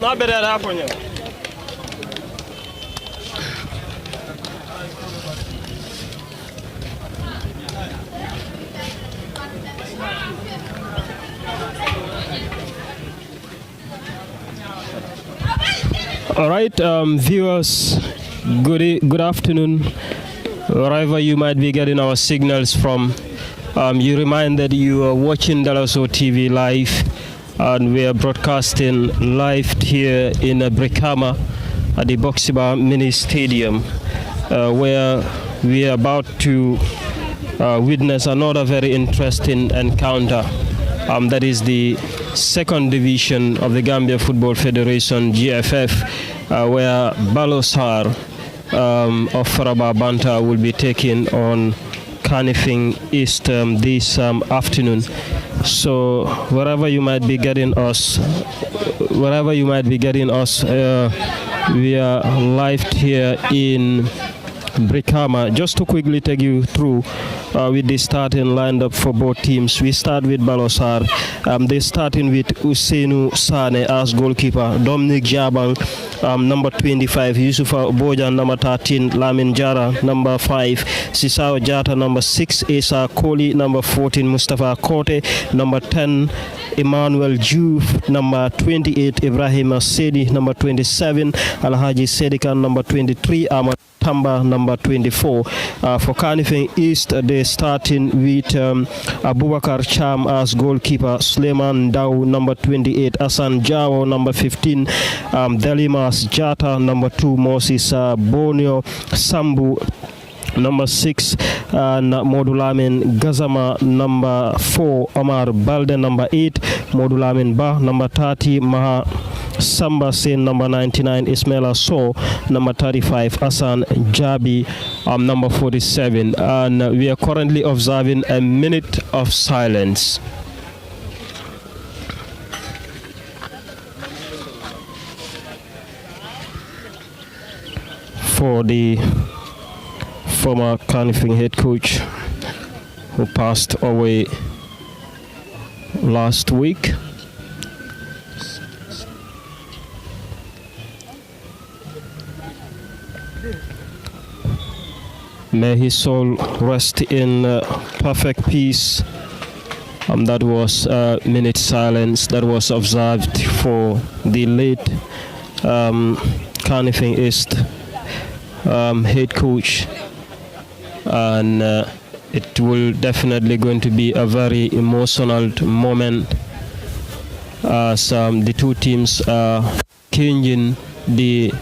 Not better happen. All right, viewers, good afternoon, wherever you might be getting our signals from. You reminded you are watching Dalaso TV live, and we are broadcasting live here in Brikama at the Boxiba Mini Stadium, where we are about to witness another very interesting encounter. That is the second division of the Gambia Football Federation, GFF, where Balosar of Faraba Banta will be taking on Kanifing East this afternoon. So wherever you might be getting us, we are live here in Brikama. Just to quickly take you through with the starting lineup for both teams. We start with Balosar. They're starting with Usainu Sane as goalkeeper, Dominic Jabang, number 25, Yusufa Bojan, number 13, Lamin Jara, number 5, Sisao Jata, number 6, Esa Koli, number 14, Mustafa Kote, number 10, Emmanuel Juve, number 28, Ibrahim Sedi, number 27, Alhaji Sedikan, number 23, Ahmad Tamba, number 24. For Kanifing East, they're starting with Abubakar Cham as goalkeeper, Suleiman Dow, number 28, Hassan Jawo, number 15, Delimas Jata, number 2, Moses Bonio Sambu, number 6, Modulamin Gazama, number 4, Omar Balde, number 8, Modulamin Ba, number 30, Maha Samba Sen, number 99, Ismaila So, number 35, Hassan Jabi, number 47. And we are currently observing a minute of silence. For the former Kanifing head coach who passed away last week. May his soul rest in perfect peace. That was a minute silence that was observed for the late Kanifing East head coach, and it will definitely going to be a very emotional moment as the two teams are changing the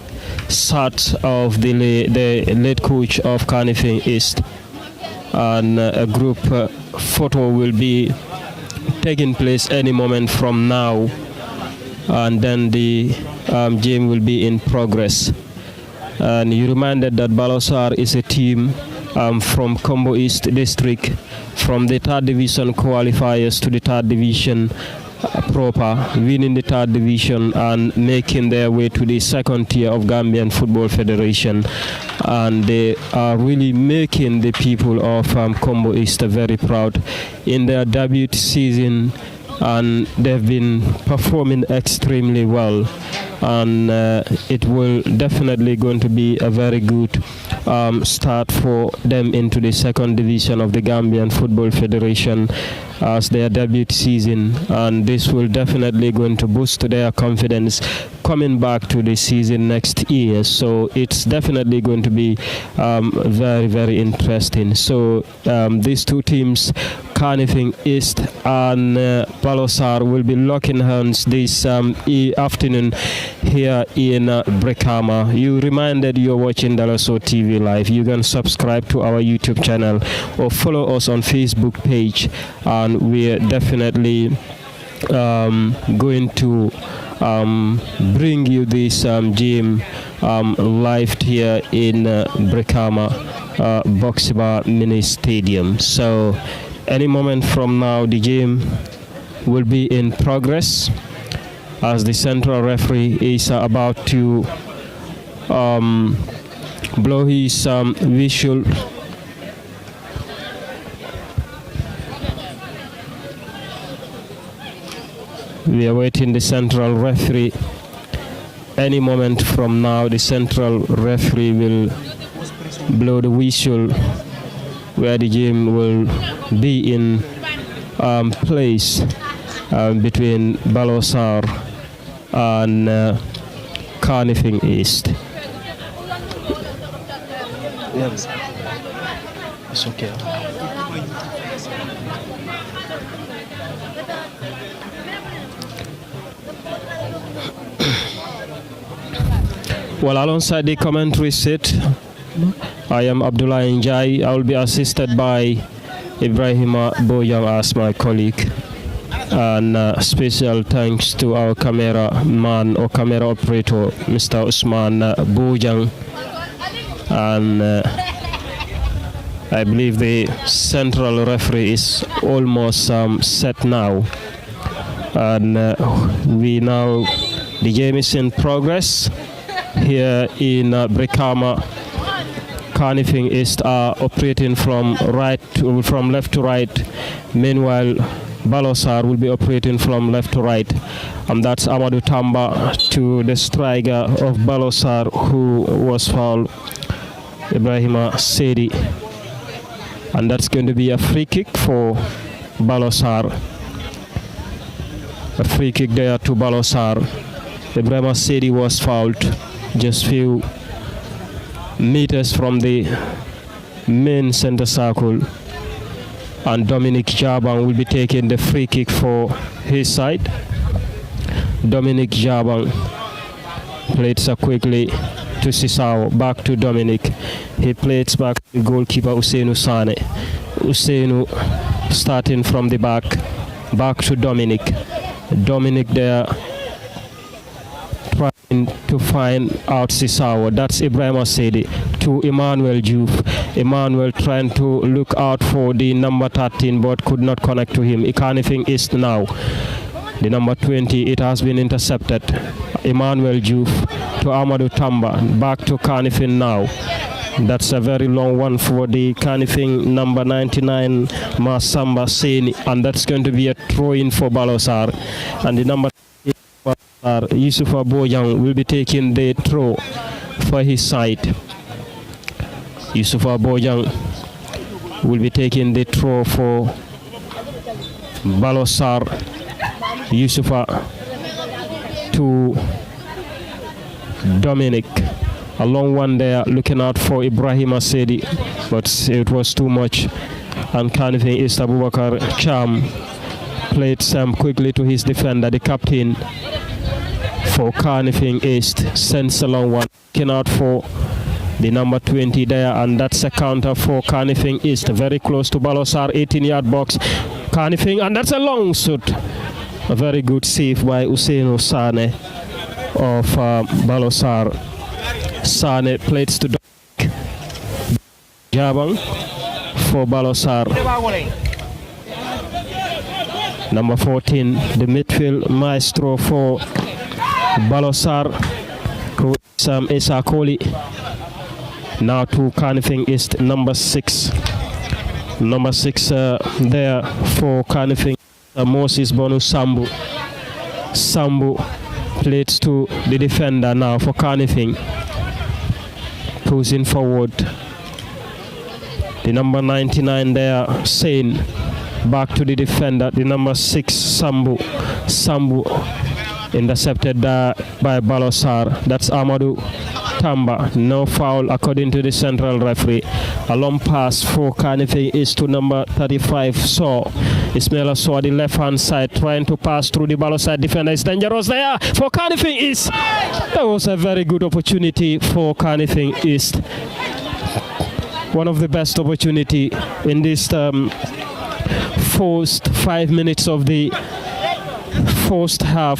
start of the late coach of Kanifing East, and a group photo will be taking place any moment from now, and then the game will be in progress. And you reminded that Balosar is a team from Combo East District, from the 3rd Division qualifiers to the 3rd Division proper, winning the 3rd Division and making their way to the 2nd tier of Gambian Football Federation. And they are really making the people of Combo East very proud in their debut season, and they've been performing extremely well. And it will definitely going to be a very good start for them into the 2nd division of the Gambian Football Federation as their debut season, and this will definitely going to boost their confidence coming back to the season next year. So it's definitely going to be very, very interesting. So these two teams, Kanifing East and Balosar, will be locking hands this afternoon here in Brikama. You reminded you're watching Dalaso TV live. You can subscribe to our YouTube channel or follow us on Facebook page, and we're definitely going to bring you this game live here in Brikama Boxiba Mini Stadium. So any moment from now the game will be in progress as the central referee is about to blow his whistle. We are waiting the central referee any moment from now, the central referee will blow the whistle where the game will be in place between Balosar and Carnifing East. It's okay. Well, alongside the commentary set, I am Abdullah Njai. I will be assisted by Ibrahima Bojang as my colleague. And special thanks to our cameraman or camera operator, Mr. Usman Bojang. And I believe the central referee is almost set now. And the game is in progress here in Brikama. Carnifing East are operating from left to right. Meanwhile, Balosar will be operating from left to right. And that's Amadou Tamba to the striker of Balosar, who was fouled, Ibrahima Sedi. And that's going to be a free kick for Balosar. A free kick there to Balosar. Ibrahima Sedi was fouled just few meters from the main center circle, and Dominic Jabang will be taking the free kick for his side. Dominic Jabang played so quickly to Sisao, back to Dominic. He plays back to goalkeeper Usainu Sane. Usainu starting from the back to Dominic. Dominic there trying to find out Sisao. That's Ibrahima Sedi to Emmanuel Diouf. Emmanuel trying to look out for the number 13 but could not connect to him. Carnifing East now. The number 20, it has been intercepted. Emmanuel Diouf to Amadou Tamba. Back to Carnifing now. That's a very long one for the Carnifing number 99, Masamba Seni. And that's going to be a throw-in for Balosar. And the number Yusufa Bojang will be taking the throw for his side. Yusufa Bojang will be taking the throw for Balosar. Yusufa to Dominic. A long one there, looking out for Ibrahima Sedi, but it was too much. And Carnifing East Abubakar Cham played Sam quickly to his defender, the captain for Carnifing East, sends a long one, looking out for the number 20 there, and that's a counter for Carnifing East, very close to Balosar, 18-yard box. Carnifing, and that's a long shoot. A very good save by Usainu Sane of Balosar. Sane plays to Jabang for Balosar. Number 14, the midfield maestro for Balosar, who is Issa Koli. Now to Carnifing East, number 6. Number 6 there for Carnifing, Moses Bonu Sambu. Sambu plays to the defender now for Carnifing. Pushing forward. The number 99 there, Sain. Back to the defender, the number 6, Sambu. Sambu intercepted by Balosar. That's Amadou Tamba. No foul according to the central referee. A long pass for Carnifing is to number 35, Saw. Ismaila Saw, the left hand side, trying to pass through the Balosar defender. It's dangerous there for Carnifing East. That was a very good opportunity for Carnifing East. One of the best opportunity in this first 5 minutes of the first half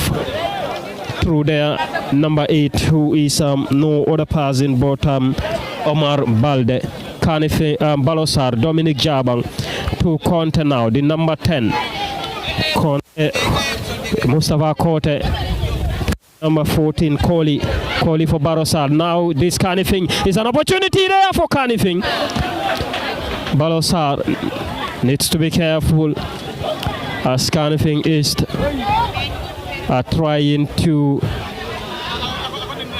through their number 8, who is no other person but Omar Balde. Carnifing, Balosar, Dominic Jabang to Conte now, the number 10. Conte, Mustafa Kote, number 14, Kohli for Balosar. Now this Carnifing is an opportunity there for Carnifing. Balosar needs to be careful as Carnifing East are trying to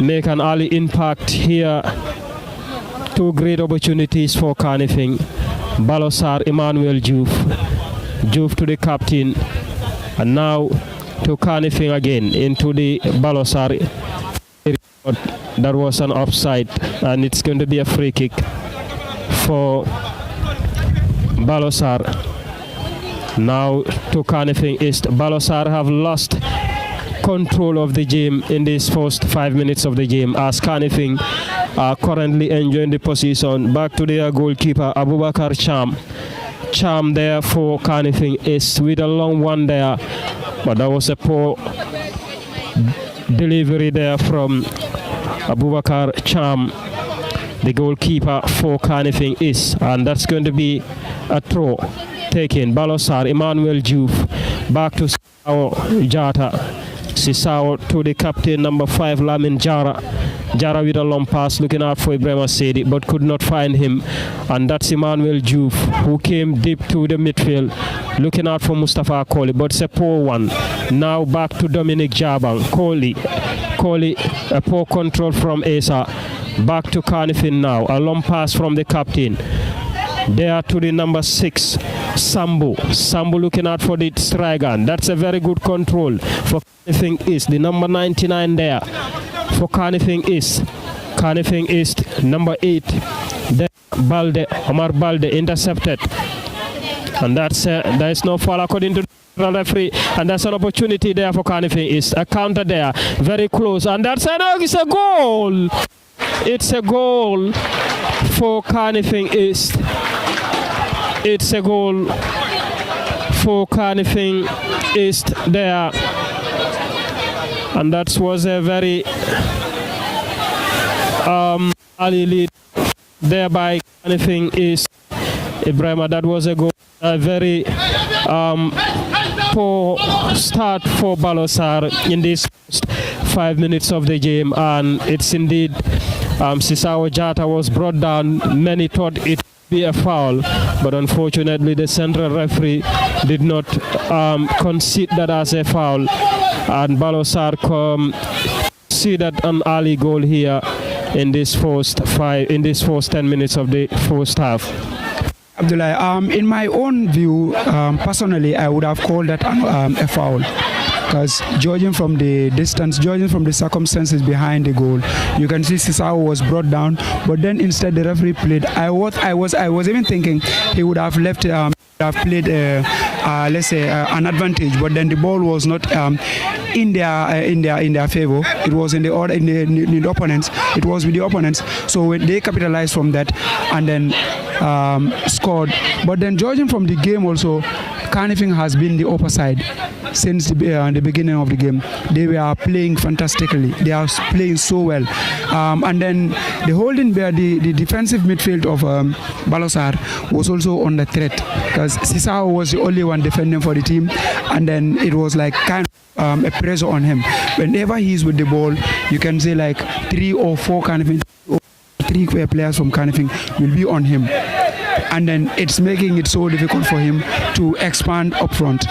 make an early impact here. Two great opportunities for Kanifing. Balosar, Emmanuel Gff to the captain, and now to Kanifing again into the Balosar. That was an offside, and it's going to be a free kick for Balosar. Now to Kanifing East. Balosar have lost control of the game in these first 5 minutes of the game, as Kanifing are currently enjoying the position. Back to their goalkeeper, Abubakar Cham there for Kanifing East with a long one there, but that was a poor delivery there from Abubakar Cham, the goalkeeper for Kanifing East, and that's going to be a throw taken. Balosar, Emmanuel Gff back to Sisao to the captain, number 5, Lamin Jara with a long pass, looking out for Ibrahima Sedi, but could not find him, and that's Emmanuel Gff who came deep to the midfield, looking out for Mustafa Kohli, but it's a poor one. Now back to Dominic Jabang. Kohli, a poor control from Asa. Back to Kanifing now, a long pass from the captain. There to the number 6, Sambu looking out for the striker. That's a very good control for Kanifing East. The number 99 there for Kanifing East. Kanifing East, number 8. There, Omar Balde intercepted. And there is no foul according to the referee. And that's an opportunity there for Kanifing East. A counter there, very close. And it's a goal. It's a goal for Kanifing East. It's a goal for Kanifing East there. And that was a very early lead there by Kanifing East. Ibrahima, that was a goal. A very poor start for Balosar in these first 5 minutes of the game, and it's indeed Sisao Jata was brought down. Many thought it would be a foul, but unfortunately the central referee did not concede that as a foul, and Balosar conceded an early goal here in this first 10 minutes of the first half. Abdullah, in my own view, personally, I would have called that a foul, because judging from the distance, judging from the circumstances behind the goal, you can see Sisao was brought down, but then instead the referee played. I was even thinking he would have left. Have played, let's say, an advantage, but then the ball was not in their favor. It was in the opponents. It was with the opponents. So when they capitalized from that and then scored. But then judging from the game also, Kanifing has been the upper side since the beginning of the game. They were playing fantastically. They are playing so well. And then the holding there, the defensive midfield of Balosar was also under threat, because Sisao was the only one defending for the team, and then it was like kind of a pressure on him. Whenever he's with the ball, you can say like 3 or 4 Kanifing, 3 players from Kanifing will be on him. And then it's making it so difficult for him to expand up front.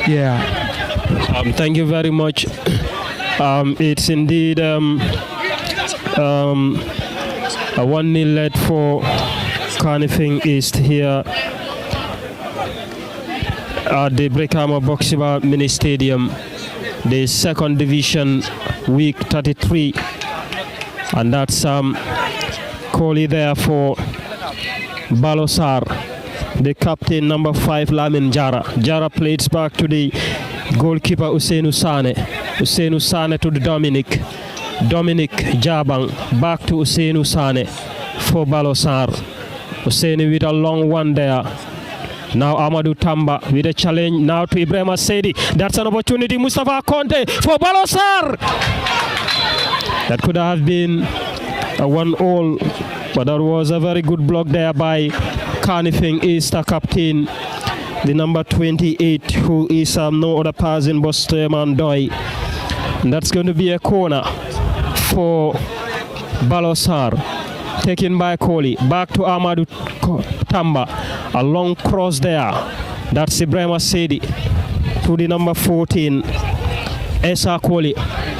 Yeah. Thank you very much. It's indeed a 1-0 lead for Kanifing East here at the Brikama Boxiba Mini Stadium, the 2nd Division, week 33. And that's Kohli there for Balosar, the captain, number 5, Lamin Jara. Jara plays back to the goalkeeper Usainu Sane to the Dominic Jabang, back to Usainu Sane for Balosar. Usainu with a long one there. Now Amadou Tamba with a challenge now to Ibrahima Sedi. That's an opportunity. Mustafa Conte for Balosar. That could have been a 1-1, but that was a very good block there by Kanifing East captain, the number 28, who is no other person but Steman Doi. And that's going to be a corner for Balosar, taken by Kohli. Back to Amadou Tamba, a long cross there. That's Ibrahima Sedi to the number 14, Esa Kohli.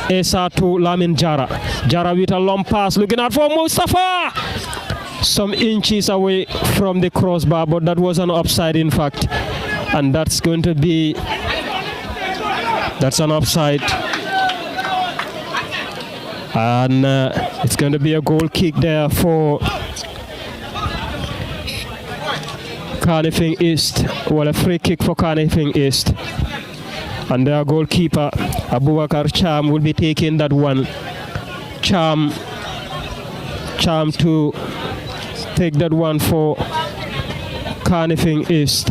Esa to Lamin Jara. Jara with a long pass, looking out for Mustafa. Some inches away from the crossbar, but that was an offside in fact. And that's going to be, that's an offside. And it's going to be a goal kick there for Carnifing East. Well, a free kick for Carnifing East. And their goalkeeper, Abubakar Cham, will be taking that one. Cham to take that one for Carnifing East.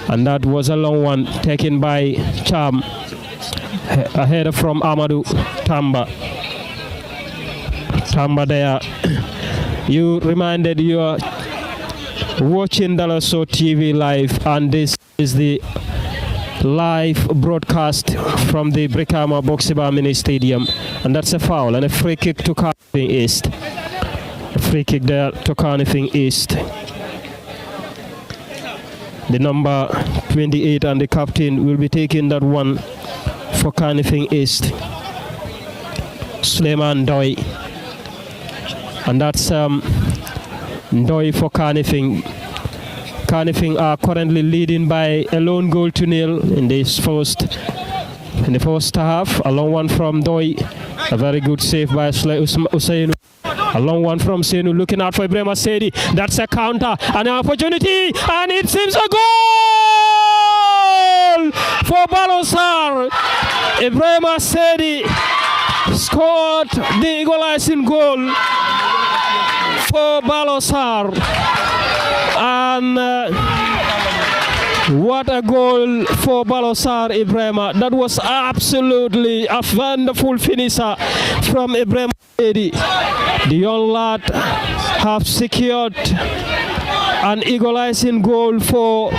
And that was a long one taken by Cham. A header from Amadou Tamba. Tamba there. You reminded you are watching Dalaso TV live, and this is the live broadcast from the Brikama Boxiba Mini Stadium, and that's a foul and a free kick to Carnifing East. A free kick there to Carnifing East. The number 28 and the captain will be taking that one for Carnifing East. Suleiman Doi. And that's Doi for Carnifing. Carnifing are currently leading by a lone goal to nil in the first half. A long one from Doi. A very good save by Usainu. A long one from Senu, looking out for Ibrahima Sedi. That's a counter and an opportunity, and it seems a goal for Balosar. Ibrahima Sedi scored the equalizing goal for Balosar. And what a goal for Balosar, Ibrahima. That was absolutely a wonderful finisher from Ibrahima Sedi. The young lad have secured an equalizing goal for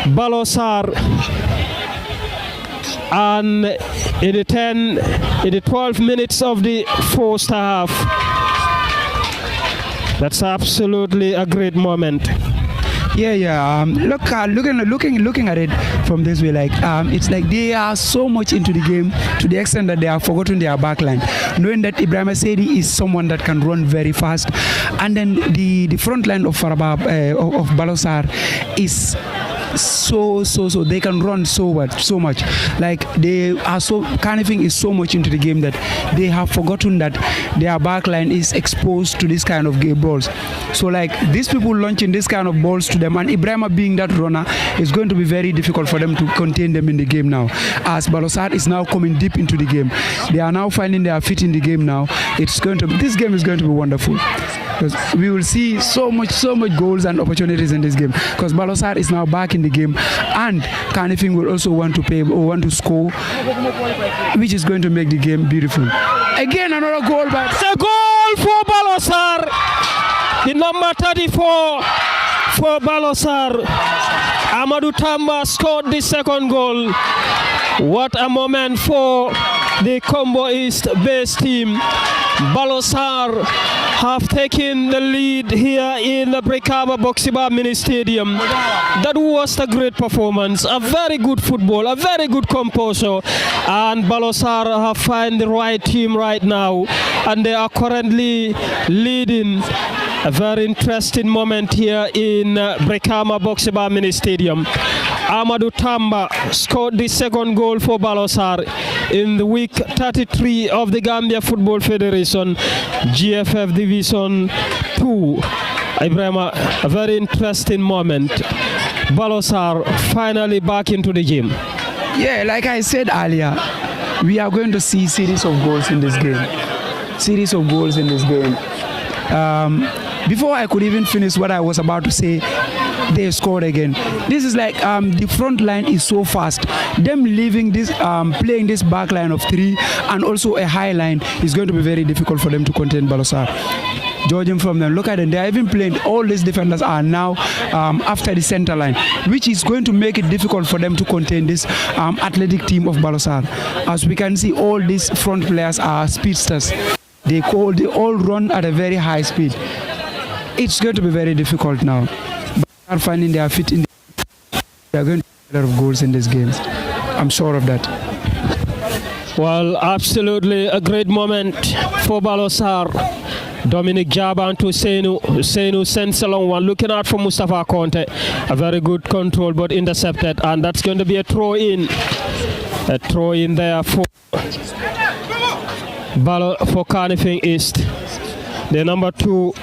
Balosar. And in the 12 minutes of the first half, that's absolutely a great moment. Yeah. Looking at it from this way, like it's like they are so much into the game to the extent that they have forgotten their backline. Knowing that Ibrahima Sedi is someone that can run very fast, and then the front line of of Balosar is so they can run so much. Like they are so Carnifing is so much into the game that they have forgotten that their backline is exposed to this kind of game balls. So like these people launching this kind of balls to them, and Ibrahima being that runner, is going to be very difficult for them to contain them in the game now. As Balosar is now coming deep into the game, they are now finding their feet in the game now. This game is going to be wonderful, because we will see so much goals and opportunities in this game, because Balosar is now back in the game, and Carnifing will also want to play or want to score, which is going to make the game beautiful. Again, another goal, but it's a goal for Balosar. The number 34 for Balosar. Amadou Tamba scored the second goal. What a moment for the Combo East base team. Balosar have taken the lead here in the Brikama Boxiba Mini Stadium. That was a great performance, a very good football, a very good composure, and Balosar have found the right team right now, and they are currently leading. A very interesting moment here in Brikama Boxiba Mini Stadium. Amadou Tamba scored the second goal for Balosar in the week 33 of the Gambia Football Federation Gff Division 2. Ibrahima, a very interesting moment. Balosar finally back into the game. Yeah, like I said earlier, we are going to see series of goals in this game. Before I could even finish what I was about to say, they scored again. This is like the front line is so fast. Them leaving this, playing this back line of three and also a high line is going to be very difficult for them to contain Balosar. Judging from them, look at them. They are even playing. All these defenders are now after the center line, which is going to make it difficult for them to contain this athletic team of Balosar. As we can see, all these front players are speedsters. They all run at a very high speed. It's going to be very difficult now. But they are finding their feet in they are going to get a lot of goals in this game. I'm sure of that. Well, absolutely a great moment for Balosar. Dominic Jaban to Senu. Senu sends a long one. Looking out for Mustafa Conte. A very good control, but intercepted. And that's going to be a throw in. A throw in there for Carnifing East. The number 2,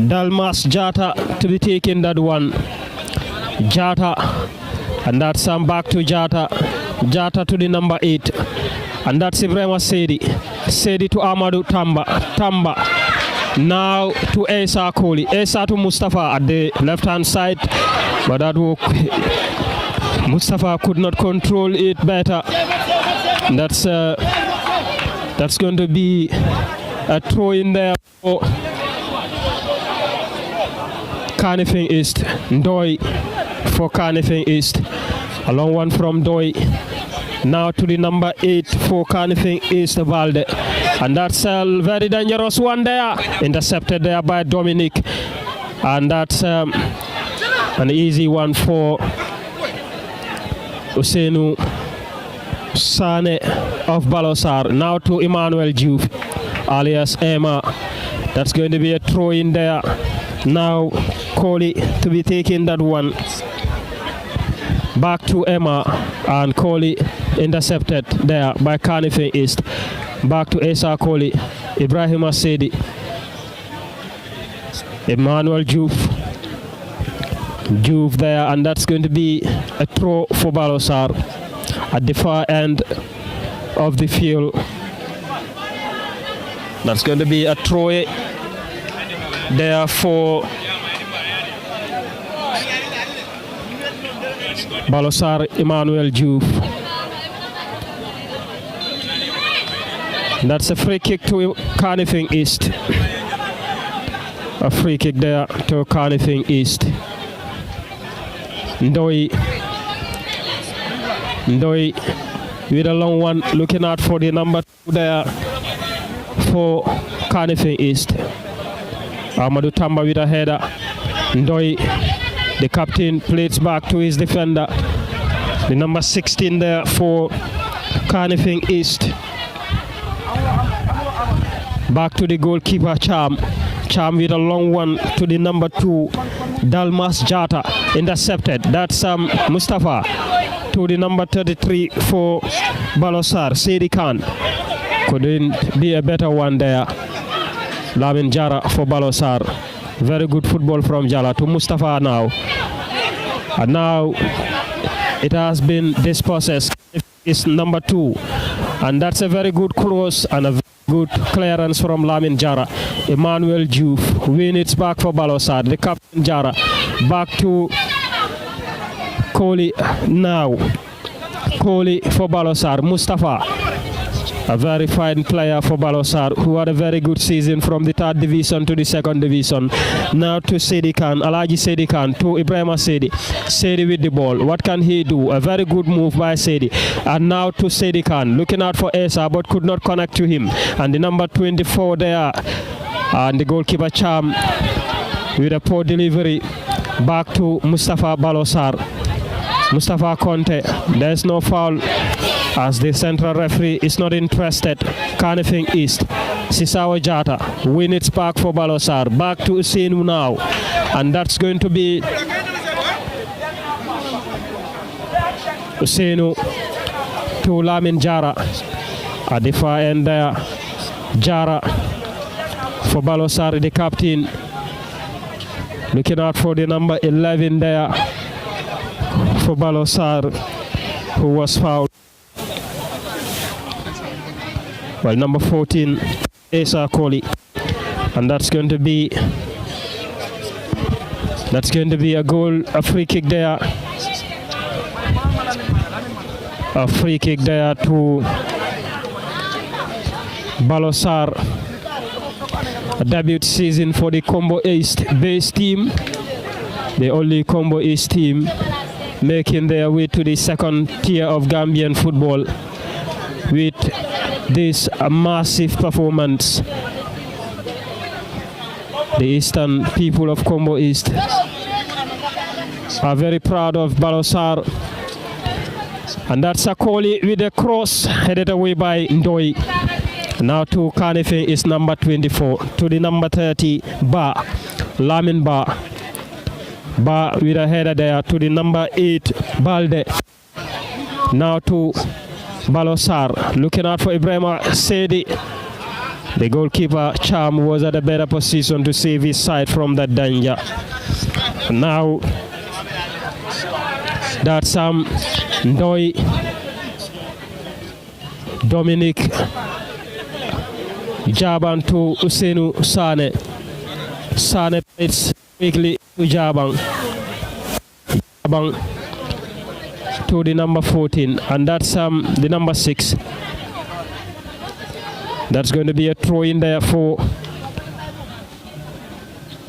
Dalmas Jata, to be taking that one. Jata. And that's back to Jata. Jata to the number 8. And that's Ibrahim Sedi. Sedi to Amadou Tamba. Tamba. Now to Esa Koli. Esa to Mustafa at the left hand side. But that work, Mustafa could not control it better. That's going to be a throw in there for Carnifing East. Ndoi for Carnifing East. A long one from Doi. Now to the number 8 for Carnifing East Valde. And that's a very dangerous one there. Intercepted there by Dominic. And that's an easy one for Usenu Sane of Balosar. Now to Emmanuel Diouf, alias Emma. That's going to be a throw in there. Now Kohli to be taking that one. Back to Emma, and Kohli intercepted there by Carnifing East. Back to Esa Kohli, Ibrahim Asedi, Emmanuel Diouf there, and that's going to be a throw for Balosar at the far end of the field. That's going to be a throw there for Balosar, Emmanuel Diouf. That's a free kick to Carnifing East. A free kick there to Carnifing East. Ndoi with a long one, looking out for the number 2 there for Carnifing East. Amadou Tamba with a header. Ndoi, the captain, plays back to his defender. The number 16 there for Carnifing East. Back to the goalkeeper, Cham. Cham with a long one to the number 2, Dalmas Jata. Intercepted. That's Mustafa to the number 33 for Balosar, Sedi Khan. Couldn't be a better one there. Lamin Jara for Balosar. Very good football from Jala to Mustafa now. And now it has been dispossessed. It's number 2. And that's a very good cross and a good clearance from Lamin Jara. Emmanuel Diouf win it back for Balosar. The captain Jara back to Kohli now. Kohli for Balosar. Mustafa, a very fine player for Balosar, who had a very good season from the 3rd division to the 2nd division. Now to Sedi Khan, Alaji Sedi Khan, to Ibrahim Sedi. Sedi with the ball. What can he do? A very good move by Sedi. And now to Sedi Khan, looking out for Esa, but could not connect to him. And the number 24 there, and the goalkeeper Cham with a poor delivery. Back to Mustafa Balosar. Mustafa Conte, there's no foul, as the central referee is not interested. Carnifing East, Sisawa Jata win it back for Balosar. Back to Usenu now, and that's going to be Usenu to Lamin Jara at the far end there. Jara for Balosar, the captain, looking out for the number 11 there for Balosar, who was fouled. Well, number 14, Esa Kohli, and that's going to be a goal, a free kick there. A free kick there to Balosar. A debut season for the Combo East base team, the only Combo East team making their way to the 2nd tier of Gambian football with this massive performance. The eastern people of Combo East are very proud of Balosar And that's Sakoli with a cross headed away by Ndoi. Now to Kanifing is number 24. To the number 30, Ba. Lamin Ba. Ba with a header there to the number 8, Balde. Now to Balosar. Looking out for Ibrahima Sedi. The goalkeeper, Cham, was at a better position to save his side from that danger. Now, that's Ndoi, Dominic, Jaban to Usenu Sane. Sane plays quickly to Jaban. Jaban to the number 14, and that's the number 6. That's going to be a throw in there for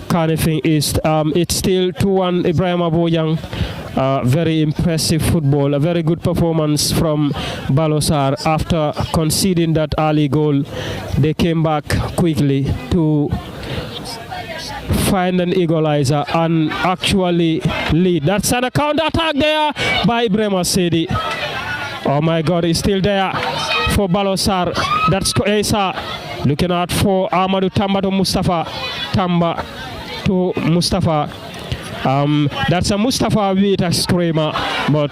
Kanifing East. It's still 2-1 Ibrahim Aboyang. Very impressive football, a very good performance from Balosar. After conceding that early goal, they came back quickly to find an equalizer and actually lead. That's an counter attack there by Ibrahim Sedi. Oh my God, he's still there for Balosar. That's Esa looking out for Amadou Tamba to Mustafa. Tamba to Mustafa. That's a Mustafa with a screamer, but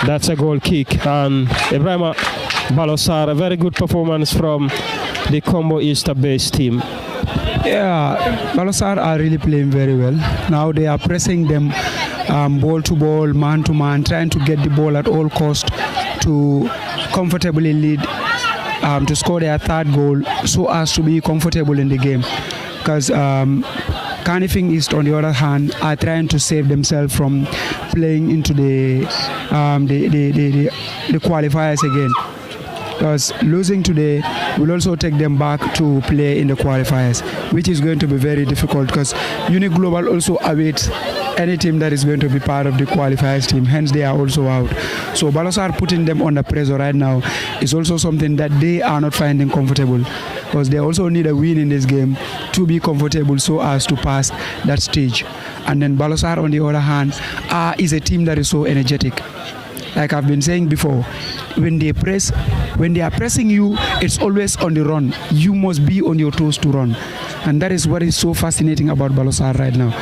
that's a goal kick. And Ibrahim Balosar, a very good performance from the Combo Easter-based team. Yeah, Balosar are really playing very well. Now they are pressing them ball to ball, man to man, trying to get the ball at all cost to comfortably lead, to score their third goal so as to be comfortable in the game. Because Kanifing East, on the other hand, are trying to save themselves from playing into the qualifiers again. Because losing today will also take them back to play in the qualifiers, which is going to be very difficult because Unique Global also awaits any team that is going to be part of the qualifiers team, hence they are also out. So Balosar putting them under pressure right now is also something that they are not finding comfortable, because they also need a win in this game to be comfortable so as to pass that stage. And then Balosar, on the other hand, is a team that is so energetic. Like I've been saying before, when they are pressing you, it's always on the run. You must be on your toes to run. And that is what is so fascinating about Balosar right now.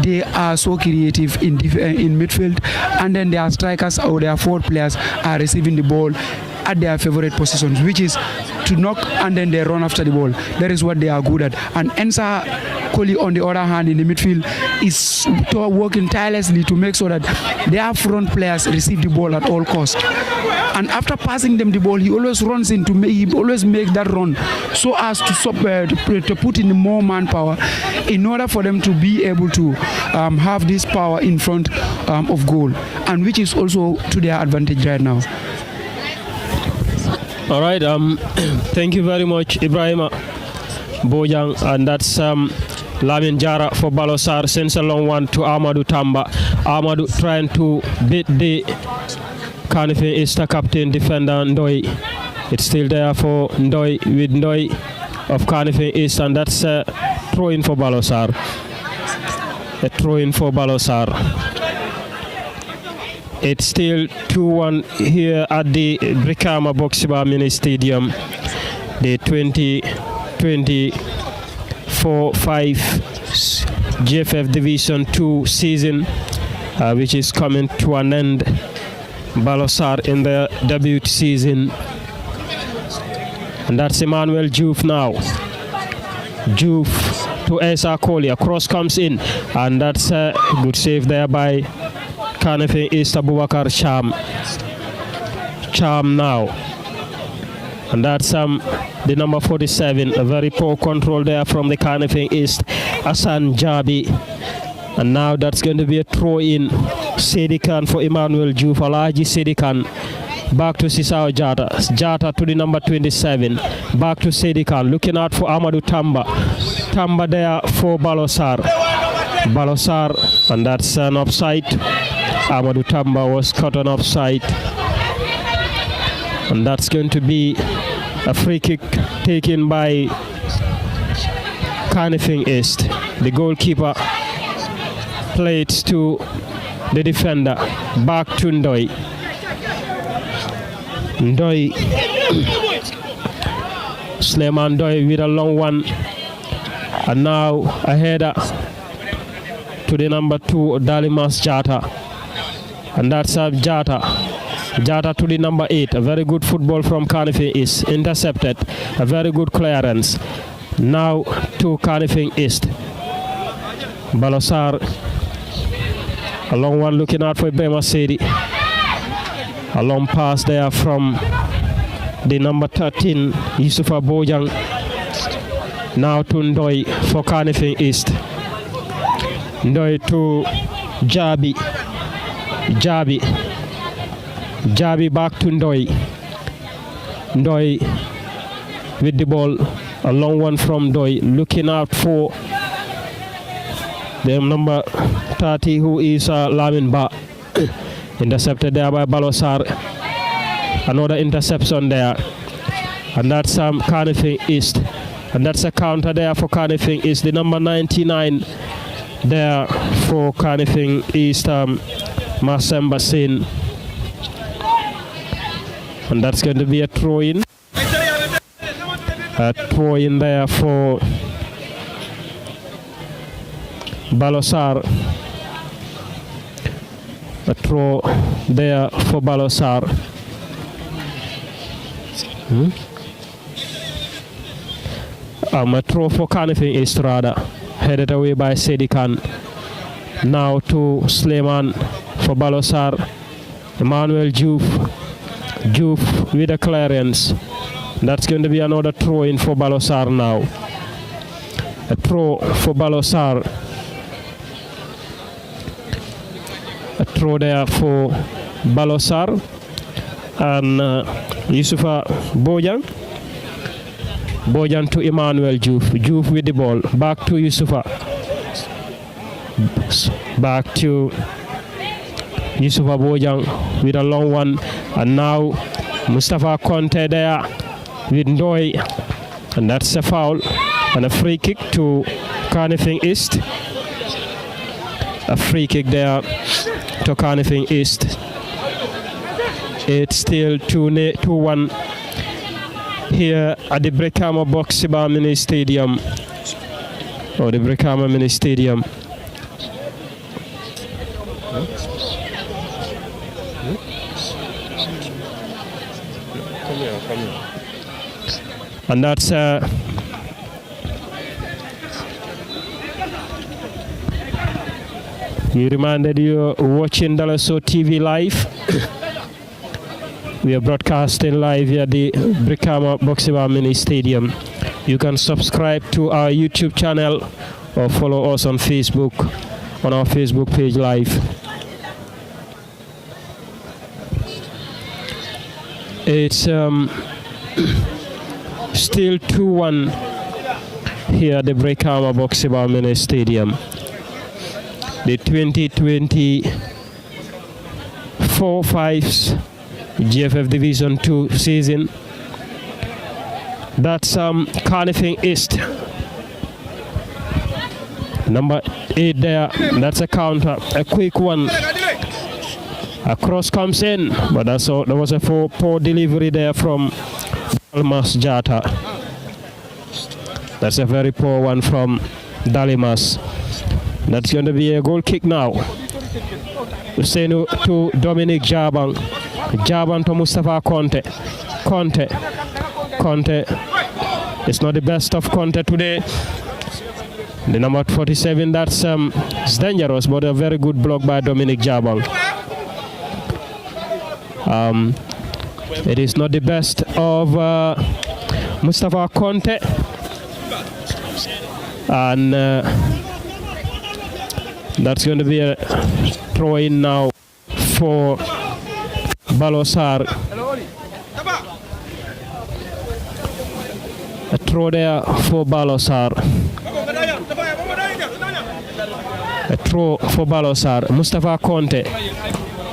They are so creative in midfield, and then their strikers or their forward players are receiving the ball at their favorite positions, which is to knock and then they run after the ball. That is what they are good at. And Ensa Koli, on the other hand, in the midfield, is working tirelessly to make sure that their front players receive the ball at all costs. And after passing them the ball, he always runs in to always make that run so as to put in more manpower in order for them to be able to have this power in front of goal, and which is also to their advantage right now. All right, thank you very much, Ibrahim Bojang, and that's Lamin Jara for Balosar. Sends a long one to Amadou Tamba. Amadou trying to beat the Kanifing Easter captain defender Ndoi. It's still there for Ndoi with Ndoi of Kanifing East, and that's a throw-in for Balosar. A throw-in for Balosar. It's still 2-1 here at the Brikama Boxiba Mini Stadium. The 2024-5 Gff Division 2 season, which is coming to an end. Balosar in their debut season. And that's Emmanuel Juf now. Juf to Esa Koli. A cross comes in, and that's a good save there by Kanifing East Abubakar Cham. Cham now. And that's the number 47. A very poor control there from the Kanifing East, Hassan Jabi. And now that's going to be a throw-in. Sedikan for Emmanuel Juf. Alaji Sedikan. Back to Sisao Jata. Jata to the number 27. Back to Sedikan. Looking out for Amadou Tamba. Tamba there for Balosar. Balosar. And that's an offside. Amadou Tamba was caught on offside. And that's going to be a free kick taken by Kanifing East. The goalkeeper played to the defender. Back to Ndoi. Ndoi. Suleiman Ndoi with a long one. And now a header to the number 2, Dalimas Jata. And that's Jata. Jata to the number 8. A very good football from Kanifing East. Intercepted. A very good clearance. Now to Kanifing East. Balosar. A long one looking out for Bema Sedi. A long pass there from the number 13, Yusufa Bojang. Now to Ndoi for Kanifing East. Ndoi to Jabi. Jabi back to Ndoi. Ndoi with the ball. A long one from Ndoi. Looking out for the number 30 who is Lamin Ba. Intercepted there by Balosar. Another interception there. And that's Kanifing East. And that's a counter there for Kanifing East. The number 99 there for Kanifing East, Masemba Sin. And that's going to be a throw-in. A throw-in there for Balosar. A throw there for Balosar. A throw for Kanifing East rather. Headed away by Sedikan. Now to Suleiman for Balosar. Emmanuel Juf with a clearance. That's going to be another throw in for Balosar now. A throw for Balosar. A throw there for Balosar. And Yusufa Bojang. Bojang to Emmanuel Juf with the ball. Back to Yusufa. Back to Yusufa Bojang with a long one. And now Mustafa Conte there with Ndoi. And that's a foul. And a free kick to Kanifing East. A free kick there to Kanifing East. It's still 2-1 here at the Brikama Boxiba Mini Stadium. Or the Brikama Mini Stadium. And that's we reminded you watching Dalaso TV live. We are broadcasting live here at the Brikama Boxiba Mini Stadium. You can subscribe to our YouTube channel or follow us on Facebook, on our Facebook page live. It's still 2-1 here at the Brikama Boxiba Mini Stadium. The 2024-5 Gff Division 2 season. That's Kanifing East. Number 8 there. That's a counter. A quick one. A cross comes in, but that's all. There was a poor delivery there from Dalimas Jata. That's a very poor one from Dalimas. That's going to be a goal kick now. Usenu to Dominic Jaban. Jaban to Mustafa Conte. Conte. It's not the best of Conte today. The number 47, that's it's dangerous, but a very good block by Dominic Jaban. It is not the best of Mustafa Conte. And that's going to be a throw in now for Balosar. A throw there for Balosar. A throw for Balosar. Mustafa Conte.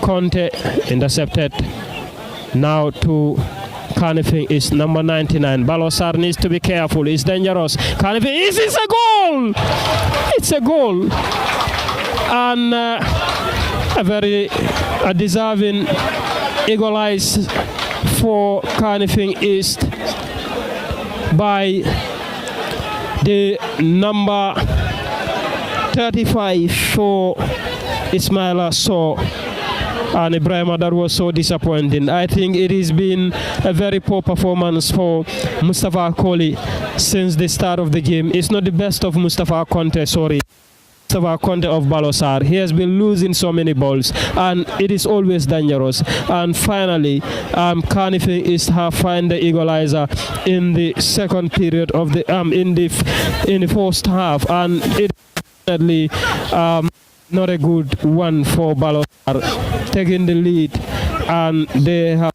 Conte intercepted. Now to Kanifing is number 99. Balosar needs to be careful. It's dangerous. Kanifing is a goal. It's a goal. And a deserving equalize for Carnifing East by the number 35 for Ismaila Sow. And Ibrahima, that was so disappointing. I think it has been a very poor performance for Mustafa Koli since the start of the game. It's not the best of Mustafa Conte, sorry. Mustafa Conte of Balosar. He has been losing so many balls and it is always dangerous. And finally, Carnifing East have found the equalizer in the second period of the in the first half, and it is definitely not a good one for Balosar, taking the lead, and they have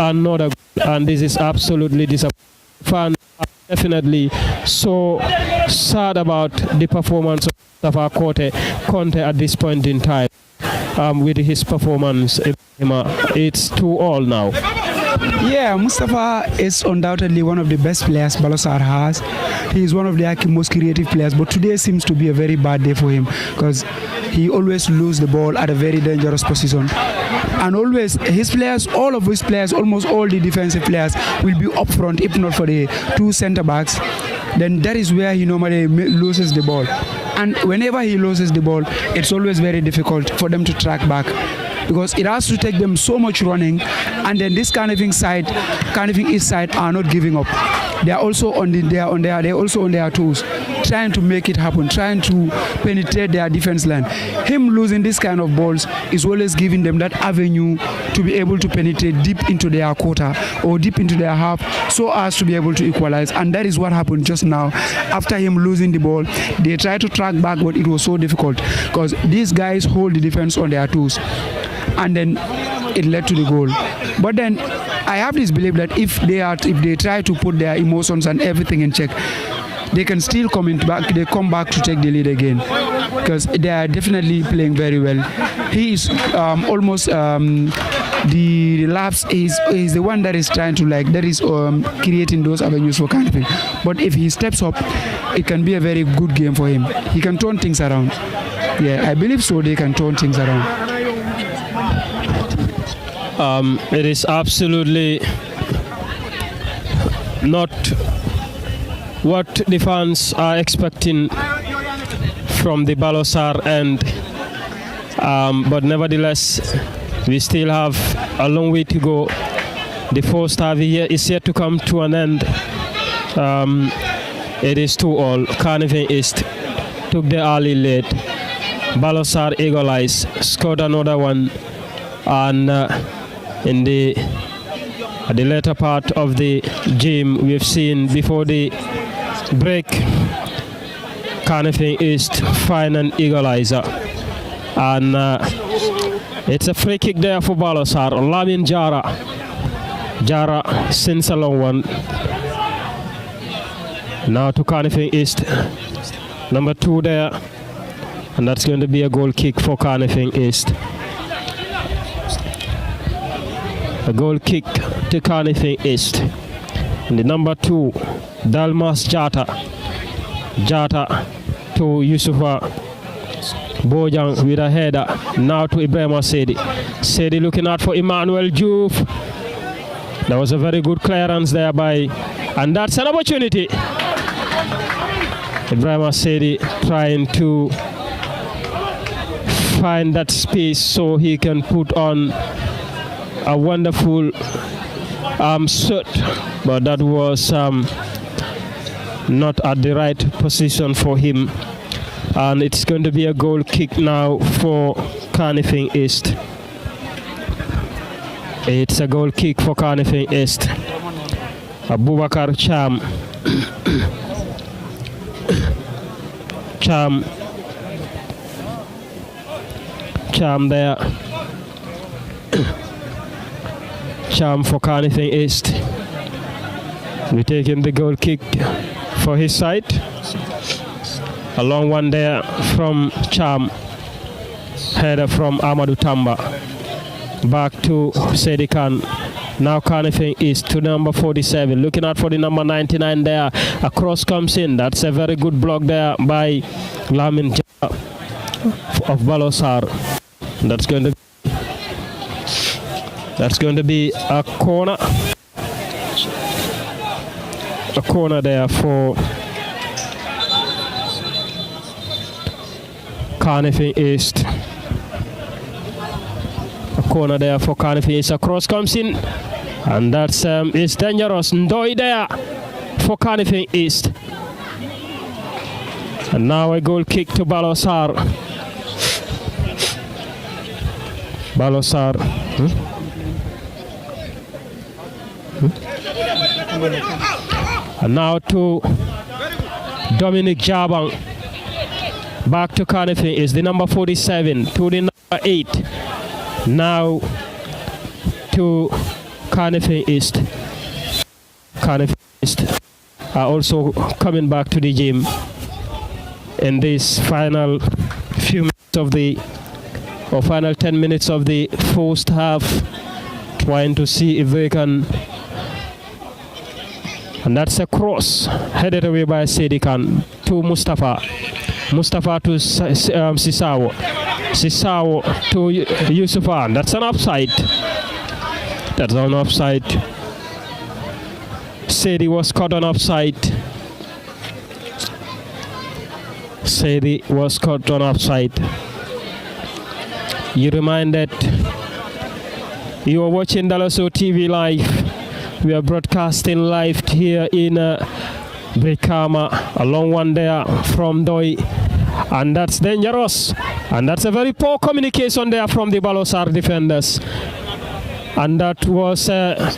another goal, and this is absolutely disappointing. Fans are definitely so sad about the performance of Mustafa Conte at this point in time. With his performance, it's 2-2 now. Yeah, Mustafa is undoubtedly one of the best players Balosar has. He is one of the most creative players, but today seems to be a very bad day for him because he always loses the ball at a very dangerous position. And always, his players, all of his players, almost all the defensive players will be up front, if not for the two centre backs. Then that is where he normally loses the ball. And whenever he loses the ball, it's always very difficult for them to track back, because it has to take them so much running, and then this Carnifing East side are not giving up. They are also on their toes, trying to make it happen, trying to penetrate their defense line. Him losing this kind of balls is always giving them that avenue to be able to penetrate deep into their quarter or deep into their half, so as to be able to equalize. And that is what happened just now. After him losing the ball, they tried to track back, but it was so difficult because these guys hold the defense on their toes, and then it led to the goal. But then I have this belief that if they try to put their emotions and everything in check, they can still come back to take the lead again, because they are definitely playing very well. He is almost the laps is the one that is trying to creating those avenues for Carnifing. But if he steps up, it can be a very good game for him. He can turn things around. Yeah, I believe so. They can turn things around. It is absolutely not what the fans are expecting from the Balosar end, but nevertheless, we still have a long way to go. The first half here is yet to come to an end. It is 2-2. Carnifing East took the early lead. Balosar equalized, scored another one, and in the later part of the game, we've seen before the break, Carnifing East find an equalizer, and it's a free kick there for Balosar. Lamin Jara sends a long one now to Carnifing East, number 2 there, and that's going to be a goal kick for Carnifing East. A goal kick to Carnifing East. And the number 2, Dalmas Jata to Yusufa Bojang with a header. Now to Ibrahima Sedi looking out for Emmanuel Diouf. That was a very good clearance there and that's an opportunity. Ibrahima Sedi trying to find that space so he can put on a wonderful shot, but that was not at the right position for him, and it's going to be a goal kick now for Carnifing East. It's a goal kick for Carnifing East. Abubakar Cham there. Cham for Carnifing East. We take him the goal kick for his side. A long one there from Cham. Header from Amadou Tamba. Back to Sedikan. Now Carnifing East to number 47. Looking out for the number 99 there. A cross comes in. That's a very good block there by Lamin Jara. of Balosar. That's going to be a corner. A corner there for Carnifing East. A corner there for Carnifing East. A cross comes in, and that's it's dangerous. Ndoi there for Carnifing East. And now a goal kick to Balosar. Balosar. And now to Dominic Jabang. Back to Carnifing is the number 47 to the number 8. Now to Carnifing East. Carnifing East are also coming back to the gym in this final few minutes of the final 10 minutes of the first half, trying to see if they can. And that's a cross headed away by Sedikan to Mustafa. Mustafa to Sisawo. Sisawo to Yusufan. That's an offside. That's an offside. Sedi was caught on offside. Sedi was caught on offside. You reminded you are watching Dalaso TV live. We are broadcasting live here in Brikama, a long one there from Doi, and that's dangerous, and that's a very poor communication there from the Balosar defenders, and that was a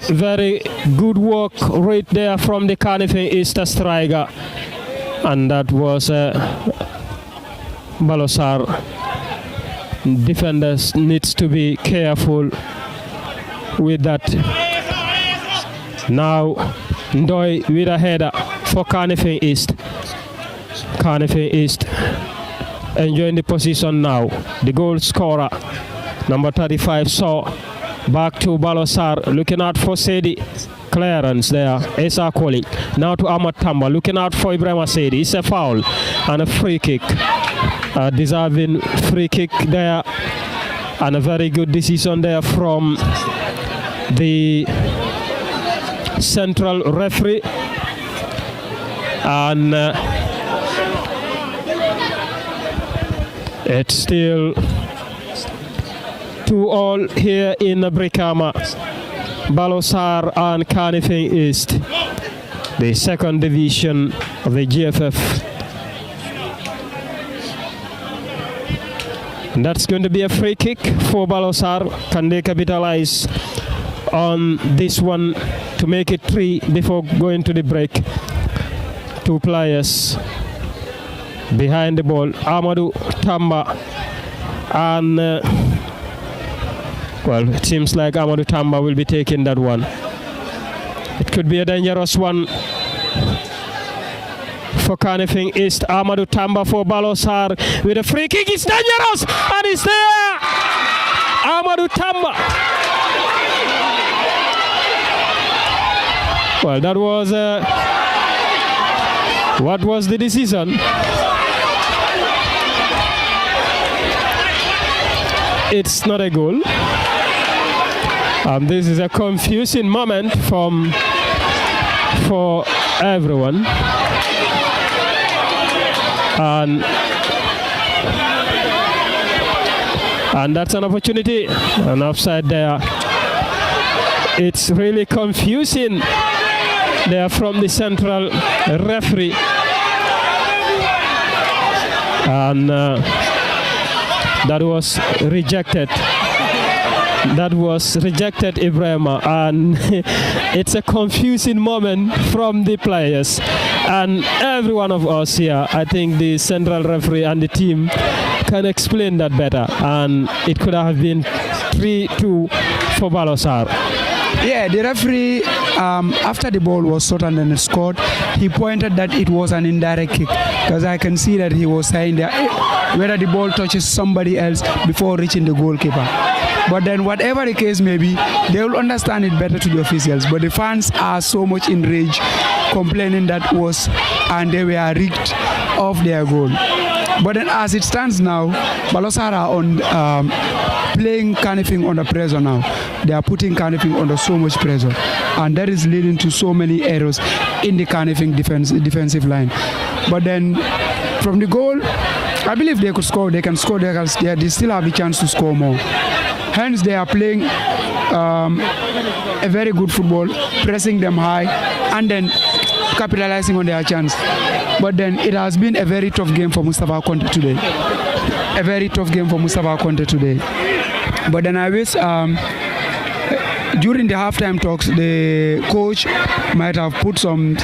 very good work right there from the Carnifing East striker, and that was Balosar defenders needs to be careful with that. Now Ndoi with a header for Carnifing East. Carnifing East enjoying the position now. The goal scorer, number 35, saw back to Balosar, looking out for Sedi. Clearance there, Esa Koli. Now to Ahmad Tamba, looking out for Ibrahim Sedi. It's a foul and a free kick. A deserving free kick there, and a very good decision there from the central referee. And it's still 2-2 here in Brikama. Balosar and Carnifing East, the second division of the GFF. And that's going to be a free kick for Balosar. Can they capitalize on this one to make it 3 before going to the break? 2 players behind the ball, Amadou Tamba, and well, it seems like Amadou Tamba will be taking that one. It could be a dangerous one for Carnifing East. Amadou Tamba for Balosar with a free kick. It's dangerous, and it's there. Amadou Tamba. Well, that was what was the decision? It's not a goal. This is a confusing moment for everyone, and that's an opportunity. An offside there. It's really confusing there from the central referee, and that was rejected. That was rejected, Ibrahima, and it's a confusing moment from the players and every one of us here. I think the central referee and the team can explain that better, and it could have been 3-2 for Balosar. Yeah, the referee, after the ball was shot and then scored, he pointed that it was an indirect kick, because I can see that he was saying that whether the ball touches somebody else before reaching the goalkeeper. But then whatever the case may be, they will understand it better to the officials. But the fans are so much enraged, complaining that and they were rigged off their goal. But then as it stands now, Balosar are on playing Kanifing under pressure now. They are putting Kanifing under so much pressure, and that is leading to so many errors in the Kanifing defensive line. But then from the goal, I believe they could score. They can score. They still have the chance to score more. Hence, they are playing a very good football, pressing them high, and then capitalizing on their chance. But then it has been a very tough game for Mustafa Conte today. A very tough game for Mustafa Conte today. But then I wish during the halftime talks, the coach might have put some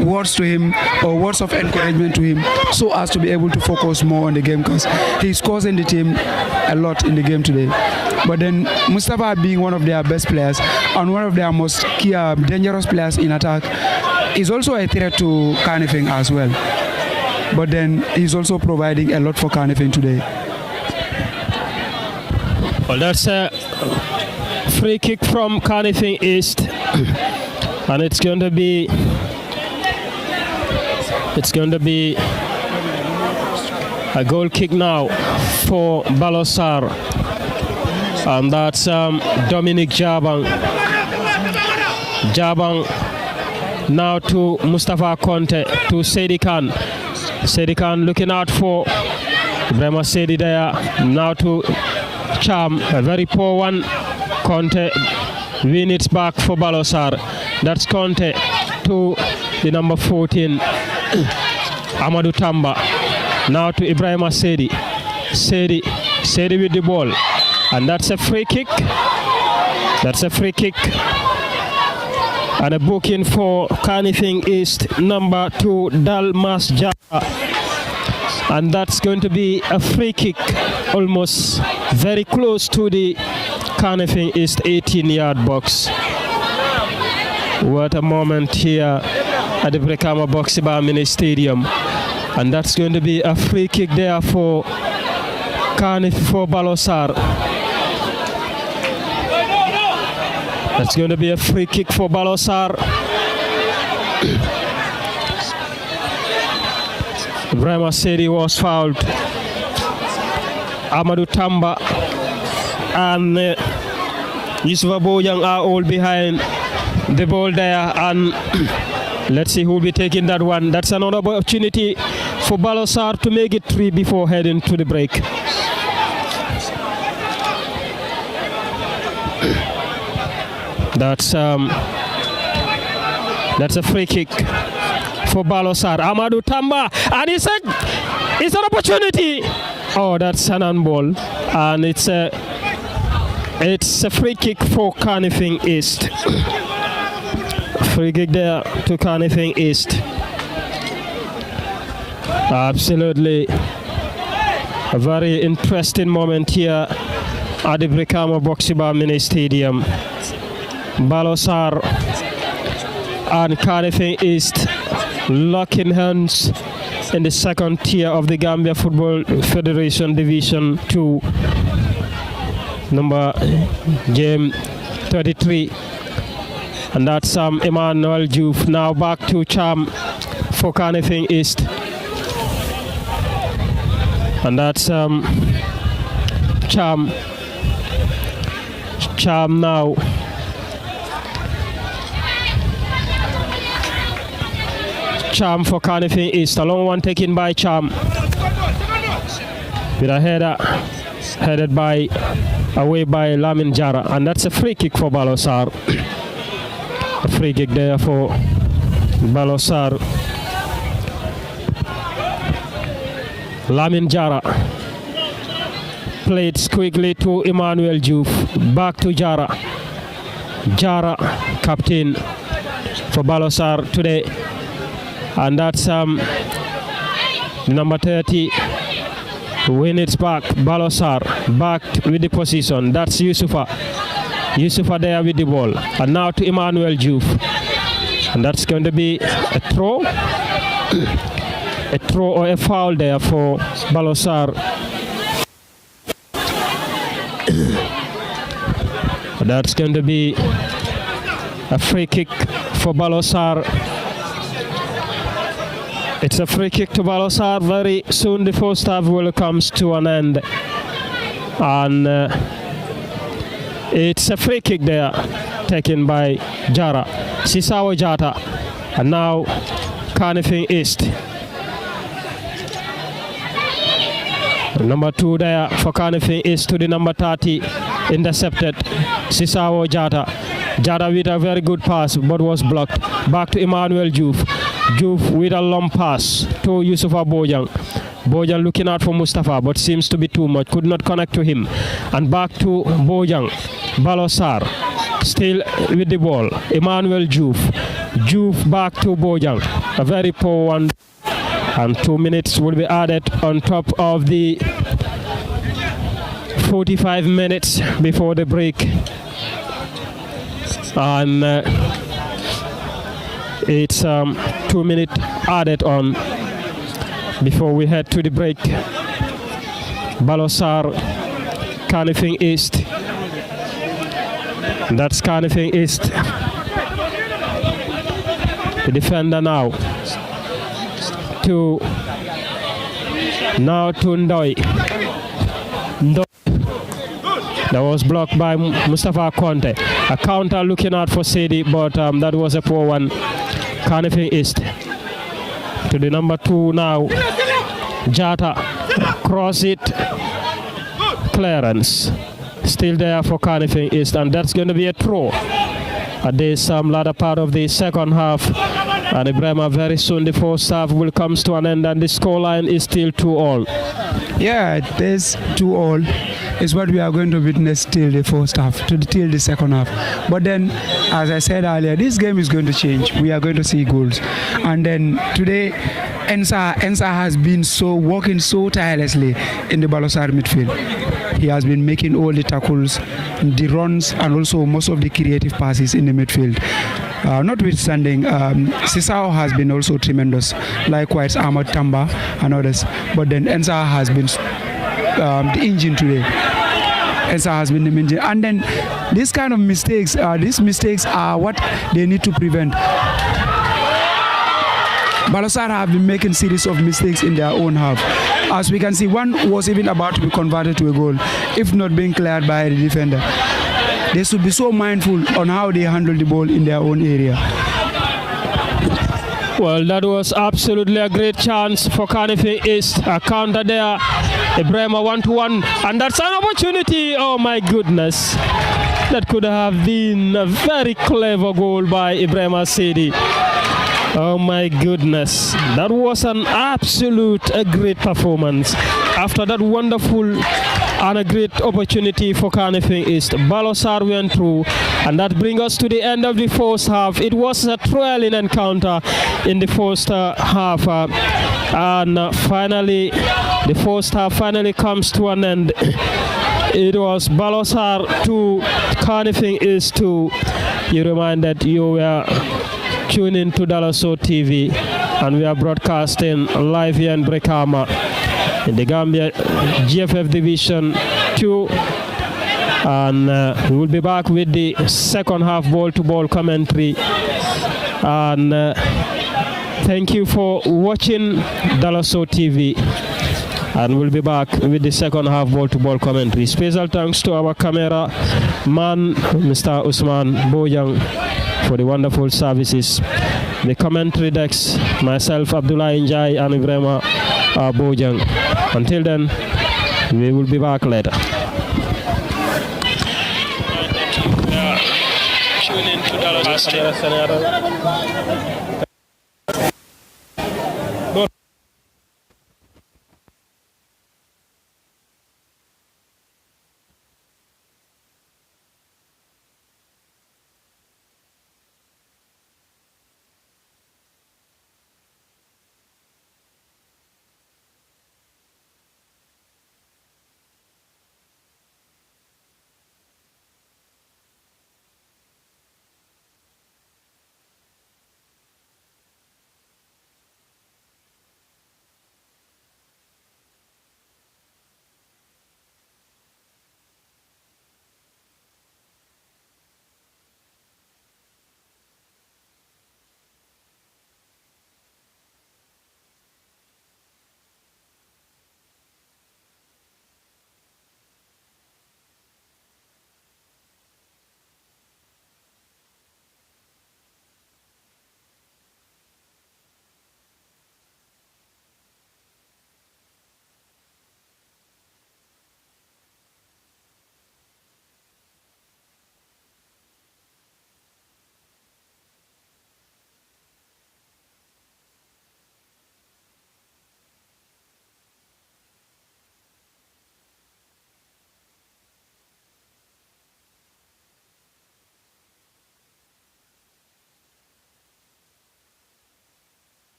words to him or words of encouragement to him so as to be able to focus more on the game, because he's causing the team a lot in the game today. But then Mustafa, being one of their best players and one of their most key, dangerous players in attack, is also a threat to Kanifing as well. But then he's also providing a lot for Kanifing today. Well, that's a free kick from Kanifing East, and it's going to be a goal kick now for Balosar, and that's Dominic Jabang. Jabang now to Mustafa Conte, to Sedi Khan. Sedi Khan looking out for Ibrahima Sedi there. Now to Cham, a very poor one. Conte win it back for Balosar. That's Conte to the number 14, Amadou Tamba. Now to Ibrahima Sedi. Sedi with the ball. And that's a free kick. That's a free kick. And a booking for Kanifing East, number 2, Dalmas Jara. And that's going to be a free kick, almost very close to the Kanifing East 18-yard box. What a moment here at the Brikama Boxiba Mini Stadium. And that's going to be a free kick there for Balosar. That's going to be a free kick for Balosar. Ibrahima Sedi was fouled. Amadou Tamba and Yusufa Bojang are all behind the ball there, and let's see who will be taking that one. That's another opportunity for Balosar to make it 3 before heading to the break. That's a free kick for Balosar. Amadou Tamba, and it's an opportunity. Oh, that's an handball, and it's a free kick for Kanifing East. Free kick there to Kanifing East. Absolutely a very interesting moment here at the Brikama Boxiba Mini Stadium. Balosar and Kanifing East locking hands in the second tier of the Gambia Football Federation Division 2, number game 33. And that's Emmanuel Diouf. Now back to Cham for Kanifing East. And that's Cham now. Cham for Kanifing East. A long one taken by Cham. With a header headed away by Lamin Jara. And that's a free kick for Balosar. A free kick there for Balosar. Lamin Jara played quickly to Emmanuel Diouf. Back to Jara. Jara, captain for Balosar today. And that's number 30. Win it back. Balosar back with the position. That's Yusufa. Yusufa there with the ball. And now to Emmanuel Diouf. And that's going to be a throw. A throw or a foul there for Balosar. That's going to be a free kick for Balosar. It's a free kick to Balosar. Very soon the first half will come to an end. And it's a free kick there taken by Jara. Sisawa Jata. And now Kanifing East. Number 2 there for Kanifing East to the number 30. Intercepted. Sisawa Jata. Jata with a very good pass but was blocked. Back to Emmanuel Juf. Juf with a long pass to Yusufa Bojang. Bojang looking out for Mustafa but seems to be too much. Could not connect to him. And back to Bojang. Balosar still with the ball. Emmanuel Juf. Juf back to Bojang. A very poor one. And 2 minutes will be added on top of the 45 minutes before the break. And it's 2 minutes added on before we head to the break. Balosar, Kanifing East. That's Kanifing East. The defender now to Ndoi. That was blocked by Mustafa Conte. A counter looking out for Sedi, but that was a poor one. Kanifing East to the number 2 now. Jata, cross it, clearance. Still there for Kanifing East, and that's going to be a throw at this latter part of the second half. And Ibrahima, very soon the first half will come to an end, and the scoreline is still 2-2. Yeah, there's 2-2 is what we are going to witness till the first half, till the second half. But then, as I said earlier, this game is going to change. We are going to see goals. And then today, Ensa has been working so tirelessly in the Balosar midfield. He has been making all the tackles, the runs, and also most of the creative passes in the midfield. Notwithstanding, Sisao has been also tremendous, likewise Ahmad Tamba and others. But then Ensa has been the engine today. Ensa has been the engine. And then these kind of mistakes, these mistakes are what they need to prevent. Balosar have been making series of mistakes in their own half. As we can see, one was even about to be converted to a goal, if not being cleared by the defender. They should be so mindful on how they handle the ball in their own area. Well, that was absolutely a great chance for Kanifing East. A counter there. Ibrahima 1-1. And that's an opportunity. Oh my goodness. That could have been a very clever goal by Ibrahima Sedi. Oh my goodness. That was an absolute great performance. After that wonderful and a great opportunity for Kanifing East, Balosar went through, and that brings us to the end of the first half. It was a thrilling encounter in the first half, and finally the first half finally comes to an end. It was Balosar 2, Kanifing East 2. You reminded you were tuning to Dalaso TV, and we are broadcasting live here in Brekama in the Gambia Gff Division 2, and we will be back with the second half ball-to-ball commentary. And thank you for watching Dalaso TV, and we'll be back with the second half ball-to-ball commentary. Special thanks to our camera man, Mr. Usman Bojang, for the wonderful services. The commentary decks, myself, Abdullah Njai, and Ibrahima Bojang. Until then, we will be back later. Tune in to Dallas.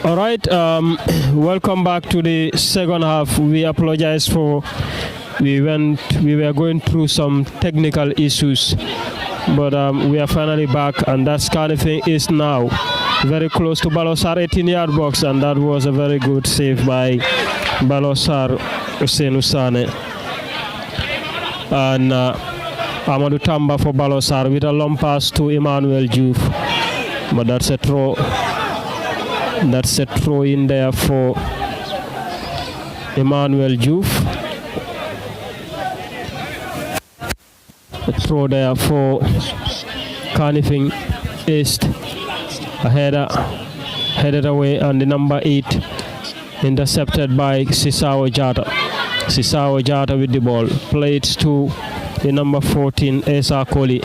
All right, welcome back to the second half. We apologize for we were going through some technical issues, but we are finally back, and that kind of thing is now very close to Balosar 18-yard box, and that was a very good save by Balosar Hussein Sane. And Amadou Tamba for Balosar with a long pass to Emmanuel Diouf, but that's a throw. That's a throw in there for Emmanuel Diouf. A throw there for Carnifing East. A header headed away, and the number 8 intercepted by Sisao Jata. Sisao Jata with the ball. Played to the number 14, Esa Koli.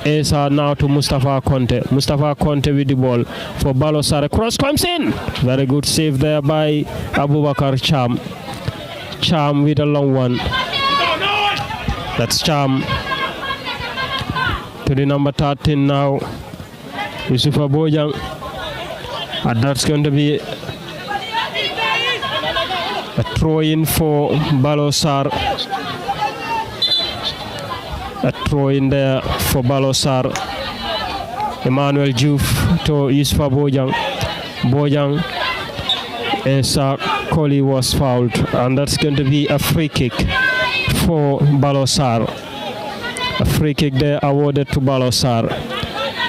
Esa now to Mustafa Conte. Mustafa Conte with the ball for Balosar. Cross comes in. Very good save there by Abubakar Cham. Cham with a long one. That's Cham. To the number 13 now, Yusufa Bojang. And that's going to be a throw in for Balosar. A throw in there for Balosar. Emmanuel Diouf to Yusufa Bojang. Bojang. Esa Koli was fouled, and that's going to be a free kick for Balosar. A free kick there awarded to Balosar.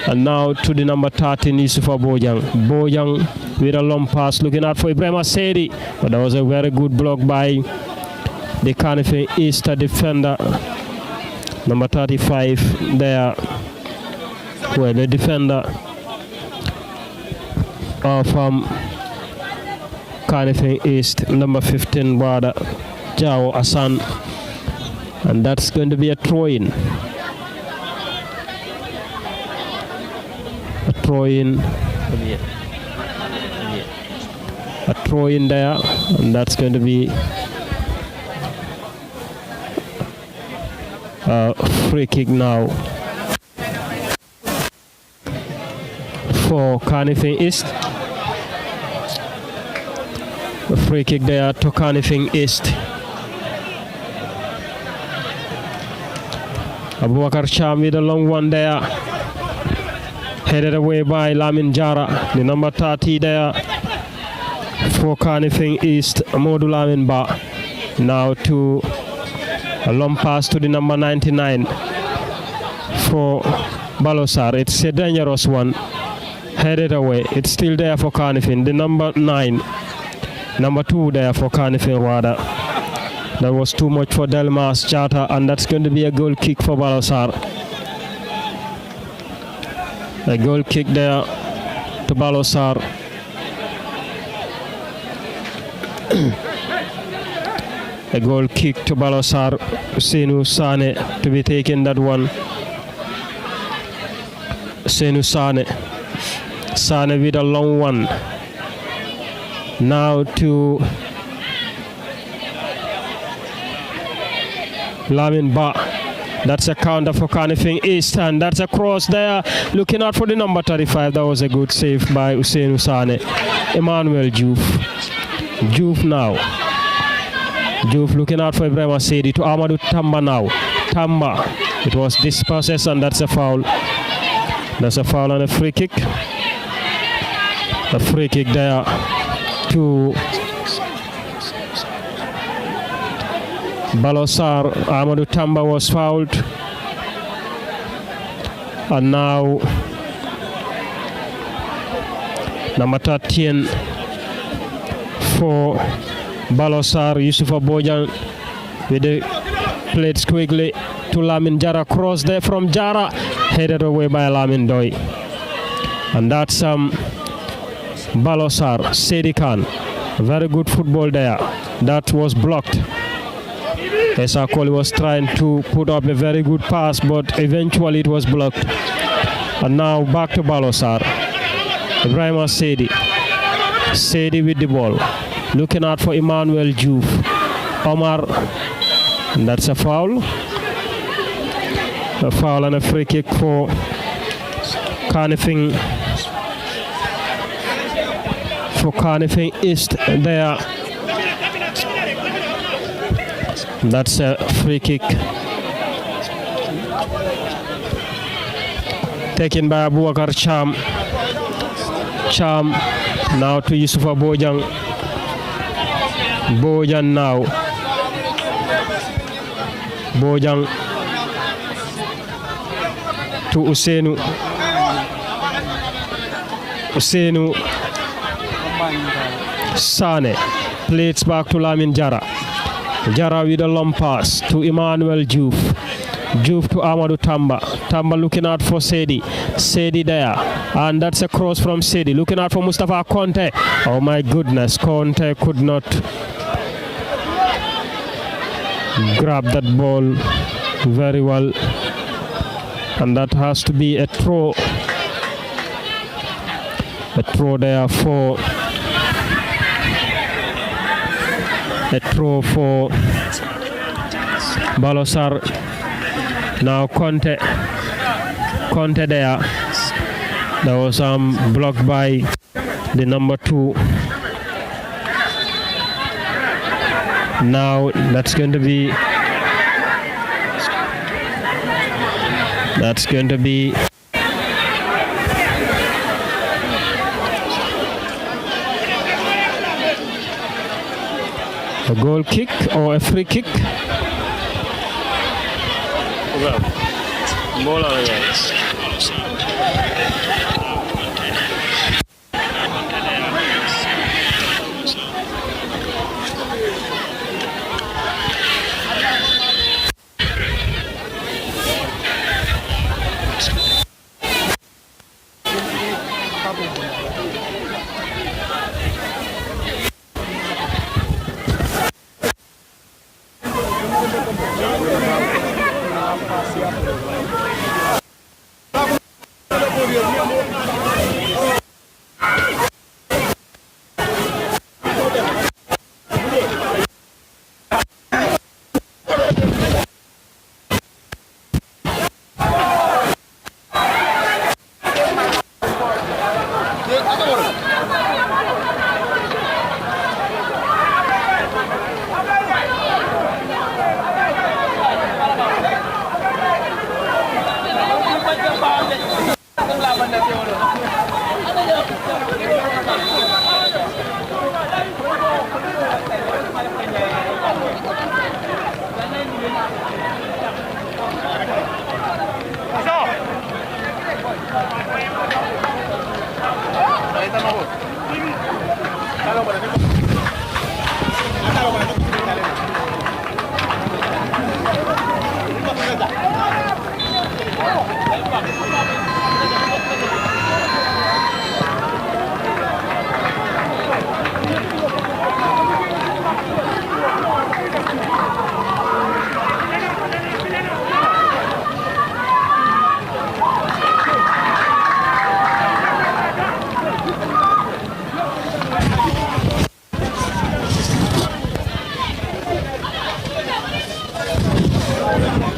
And now to the number 13, Yusufa Bojang. Bojang with a long pass, looking out for Ibrahim Sedi, but that was a very good block by the Carnifing East defender. Number 35 there, well, the defender of Carnifing East, number 15, Wada Jao Asan, and that's going to be a throw-in. A throw-in. A throw-in there, and that's going to be free kick now for Carnifing East. A free kick there to Carnifing East. Abubakar Cham with a long one there. Headed away by Lamin Jara, the number 30 there for Carnifing East, Modu Lamin Ba. Now to a long pass to the number 99 for Balosar. It's a dangerous one. Headed away. It's still there for Carnifing. The number 9. Number 2 there for Carnifing Wada. That was too much for Delmas Jata, and that's going to be a goal kick for Balosar. A goal kick there to Balosar. A goal kick to Balosar. Senu Sane to be taken that one. Senu Sane. Sane with a long one. Now to Lamin Ba. That's a counter for Carnifing East, and that's a cross there. Looking out for the number 35. That was a good save by Hussein Sane. Emmanuel Diouf. Diouf now. Diouf looking out for Ibrahim Sedi to Amadou Tamba now. Tamba. It was dispossessed, and that's a foul. That's a foul and a free kick. A free kick there to Balosar. Amadou Tamba was fouled. And now number 13 for Balosar, Yusufa Bojang with the played squiggly to Lamin Jara. Cross there from Jara, headed away by Lamin Doi. And that's Balosar, Sedi Khan. Very good football there. That was blocked. Esa Koli was trying to put up a very good pass, but eventually it was blocked. And now back to Balosar. Ibrahim Sedi. Sedi with the ball. Looking out for Emmanuel Diouf. Omar And that's a foul. A foul and a free kick for Carnifing. For Carnifing East there. That's a free kick. Taken by Abubakar Cham. Cham now to Yusufa Bojang. Bojang now. Bojang to Usenu. Usenu Sane plays back to Lamin Jara. Jara with a long pass to Emmanuel Juf. Juf to Amadou Tamba. Tamba looking out for Sedi. Sedi there. And that's a cross from Sedi. Looking out for Mustafa Conte. Oh my goodness. Conte could not grab that ball very well. And that has to be a throw. A throw there for Balosar. Now Conte there. That was blocked by the number 2. Now that's going to be a goal kick or a free kick.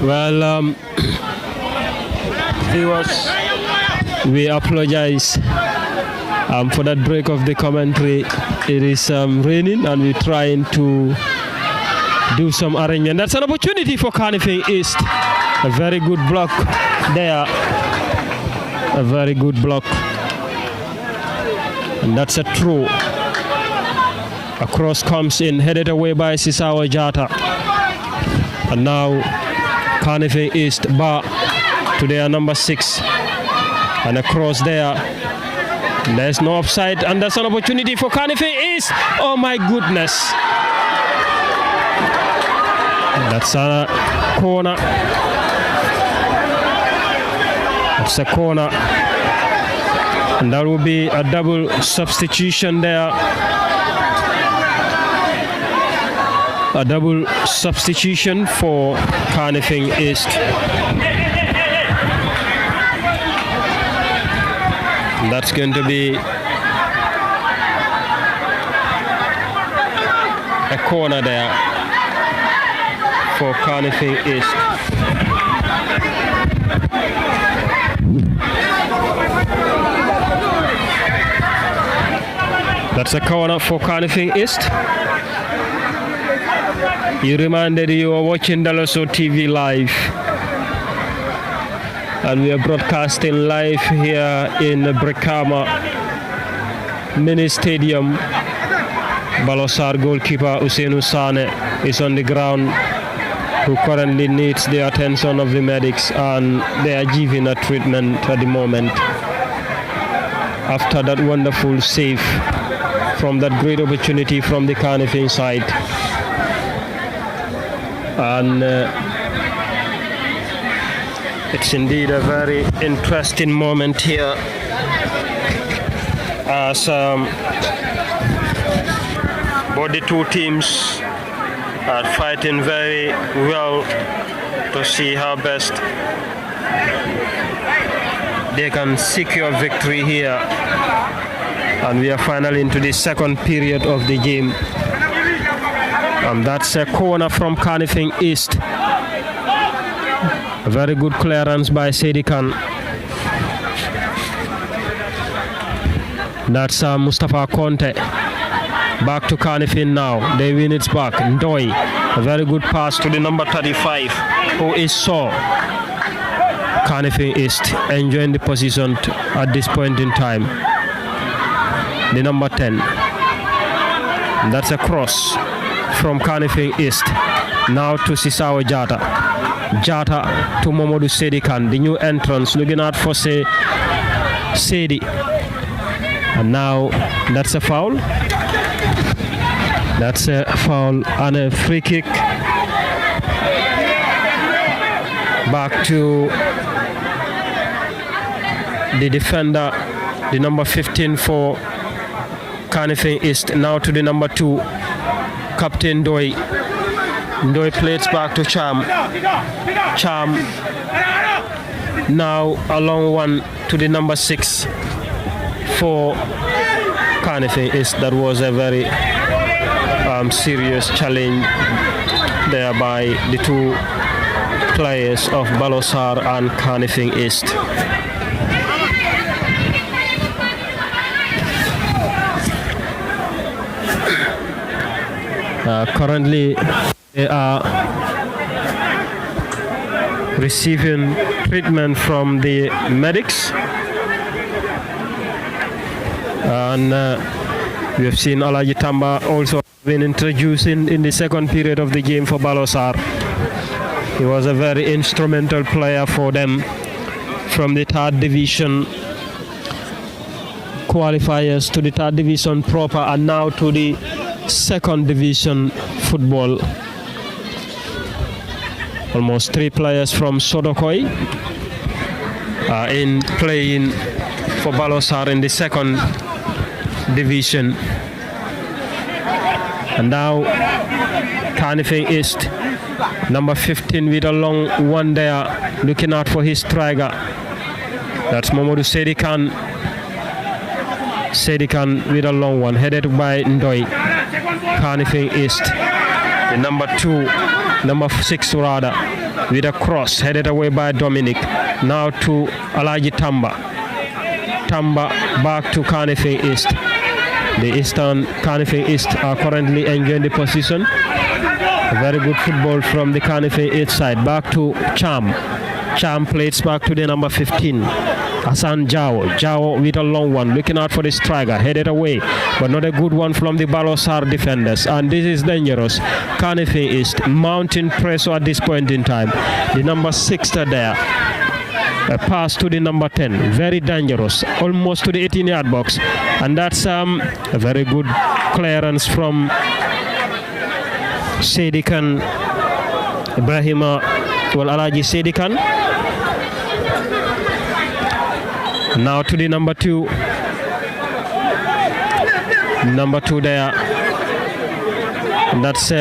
Well, viewers, we apologize for that break of the commentary. It is raining and we're trying to do some arrangement. That's an opportunity for Carnifing East. A very good block there. A very good block. And that's a throw. A cross comes in, headed away by Sisawa Jata. And now Carnifing East bar to their number 6. And a cross there. There's no offside, and that's an opportunity for Carnifing East. Oh my goodness. That's a corner. That's a corner. And that will be a double substitution there. A double substitution for Carnifing East. That's going to be a corner there for Carnifing East. That's a corner for Carnifing East. You reminded you are watching Daloso TV live. And we are broadcasting live here in Brikama Mini Stadium. Balosar goalkeeper Usainu Sane is on the ground, who currently needs the attention of the medics, and they are giving a treatment at the moment after that wonderful save from that great opportunity from the Carnifing side. And it's indeed a very interesting moment here as both the two teams are fighting very well to see how best they can secure victory here. And we are finally into the second period of the game. And that's a corner from Carnifing East. A very good clearance by Sedi Khan. That's Mustafa Conte. Back to Carnifing now. They win it back. Ndoi. A very good pass to the number 35, who is Saw. Carnifing East enjoying the position at this point in time. The number 10. That's a cross from Carnifing East. Now to Sisawa Jata. Jata to Momodu Sedi Khan, the new entrance, looking out for Sedi. And now that's a foul. That's a foul and a free kick. Back to the defender, the number 15 for Carnifing East. Now to the number 2, Captain Doi. Doi plays back to Cham. Cham now a long one to the number 6 for Carnifing East. That was a very serious challenge there by the two players of Balosar and Carnifing East. Currently they are receiving treatment from the medics, and we have seen Alaji Tamba also been introduced in the second period of the game for Balosar. He was a very instrumental player for them from the 3rd division qualifiers to the 3rd division proper, and now to the 2nd division football. Almost 3 players from Sodokoi are in playing for Balosar in the 2nd division. And now Carnifing East, number 15 with a long one there, looking out for his striker. That's Momodu Sedi Khan. Sedi Khan with a long one, headed by Ndoi. Carnifing East, the number 6 rather, with a cross, headed away by Dominic. Now to Alaji Tamba. Tamba back to Carnifing East. The Eastern Carnifing East are currently enjoying the position. A very good football from the Carnifing East side. Back to Cham. Cham plays back to the number 15. Hassan Jao. Jao with a long one, looking out for the striker, headed away, but not a good one from the Balosar defenders. And this is dangerous. Carnifing East mounting pressure at this point in time. The number 6 there. A pass to the number 10, very dangerous, almost to the 18-yard box, and that's a very good clearance from Sedi Khan, Ibrahima, Alaji Sedi Khan. Now to the number 2, there, and that's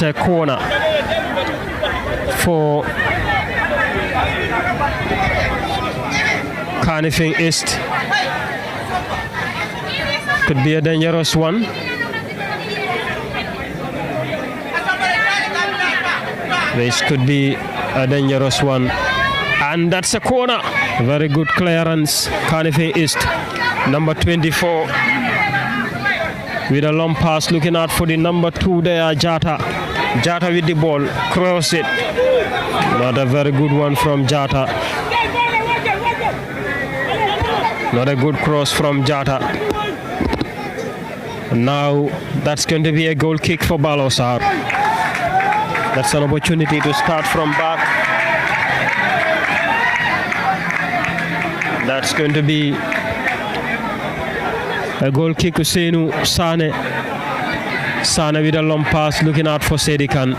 a corner for Carnifing East. Could be a dangerous one. This could be a dangerous one. And that's a corner. Very good clearance. Carnifing East, number 24. With a long pass, looking out for the number 2 there, Jata. Jata with the ball, cross it. Not a very good one from Jata. Not a good cross from Jata. Now that's going to be a goal kick for Balosar. That's an opportunity to start from back. That's going to be a goal kick to Senu Sane. Sane with a long pass, looking out for Sedikan.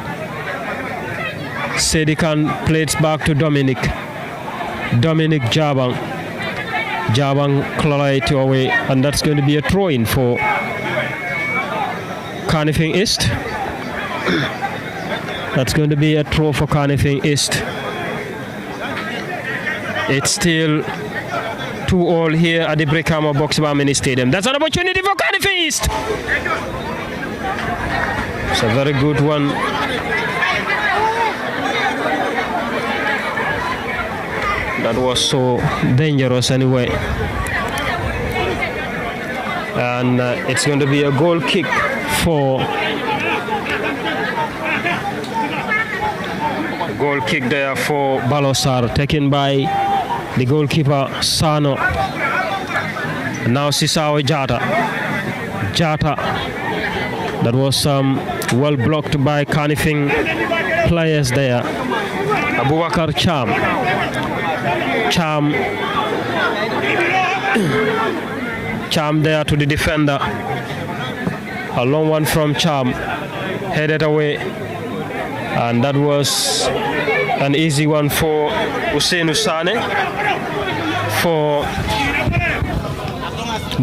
Sedikan plays back to Dominic. Dominic Jabang. Jabang clawed it away, and that's going to be a throw-in for Carnifing East. That's going to be a throw for Carnifing East. It's still 2-2 here at the Brikama Boxbar Mini Stadium. That's an opportunity for Carnifing East. It's a very good one. That was so dangerous anyway. And it's going to be a goal kick for goal kick there for Balosar, taken by the goalkeeper Sano. Now Sisao Jata. Jata. That was well blocked by Carnifing players there. Abubakar Cham. Cham there to the defender. A long one from Cham. Headed away. And that was an easy one for Hussein Sane. For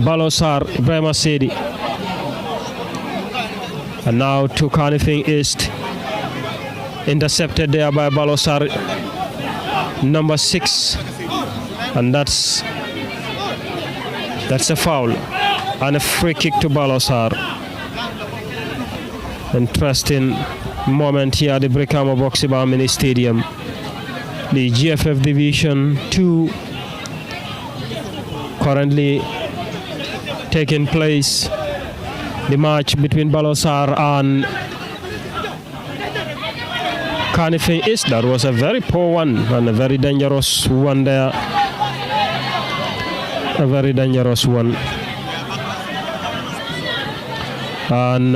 Balosar, Ibrahim Sedi. And now to Carnifing East. Intercepted there by Balosar, number 6. And that's a foul. And a free kick to Balosar. Interesting moment here at the Brikama Boxbar Mini Stadium. The Gff Division 2 currently taking place. The match between Balosar and Carnifing East. That was a very poor one and a very dangerous one there. A very dangerous one. And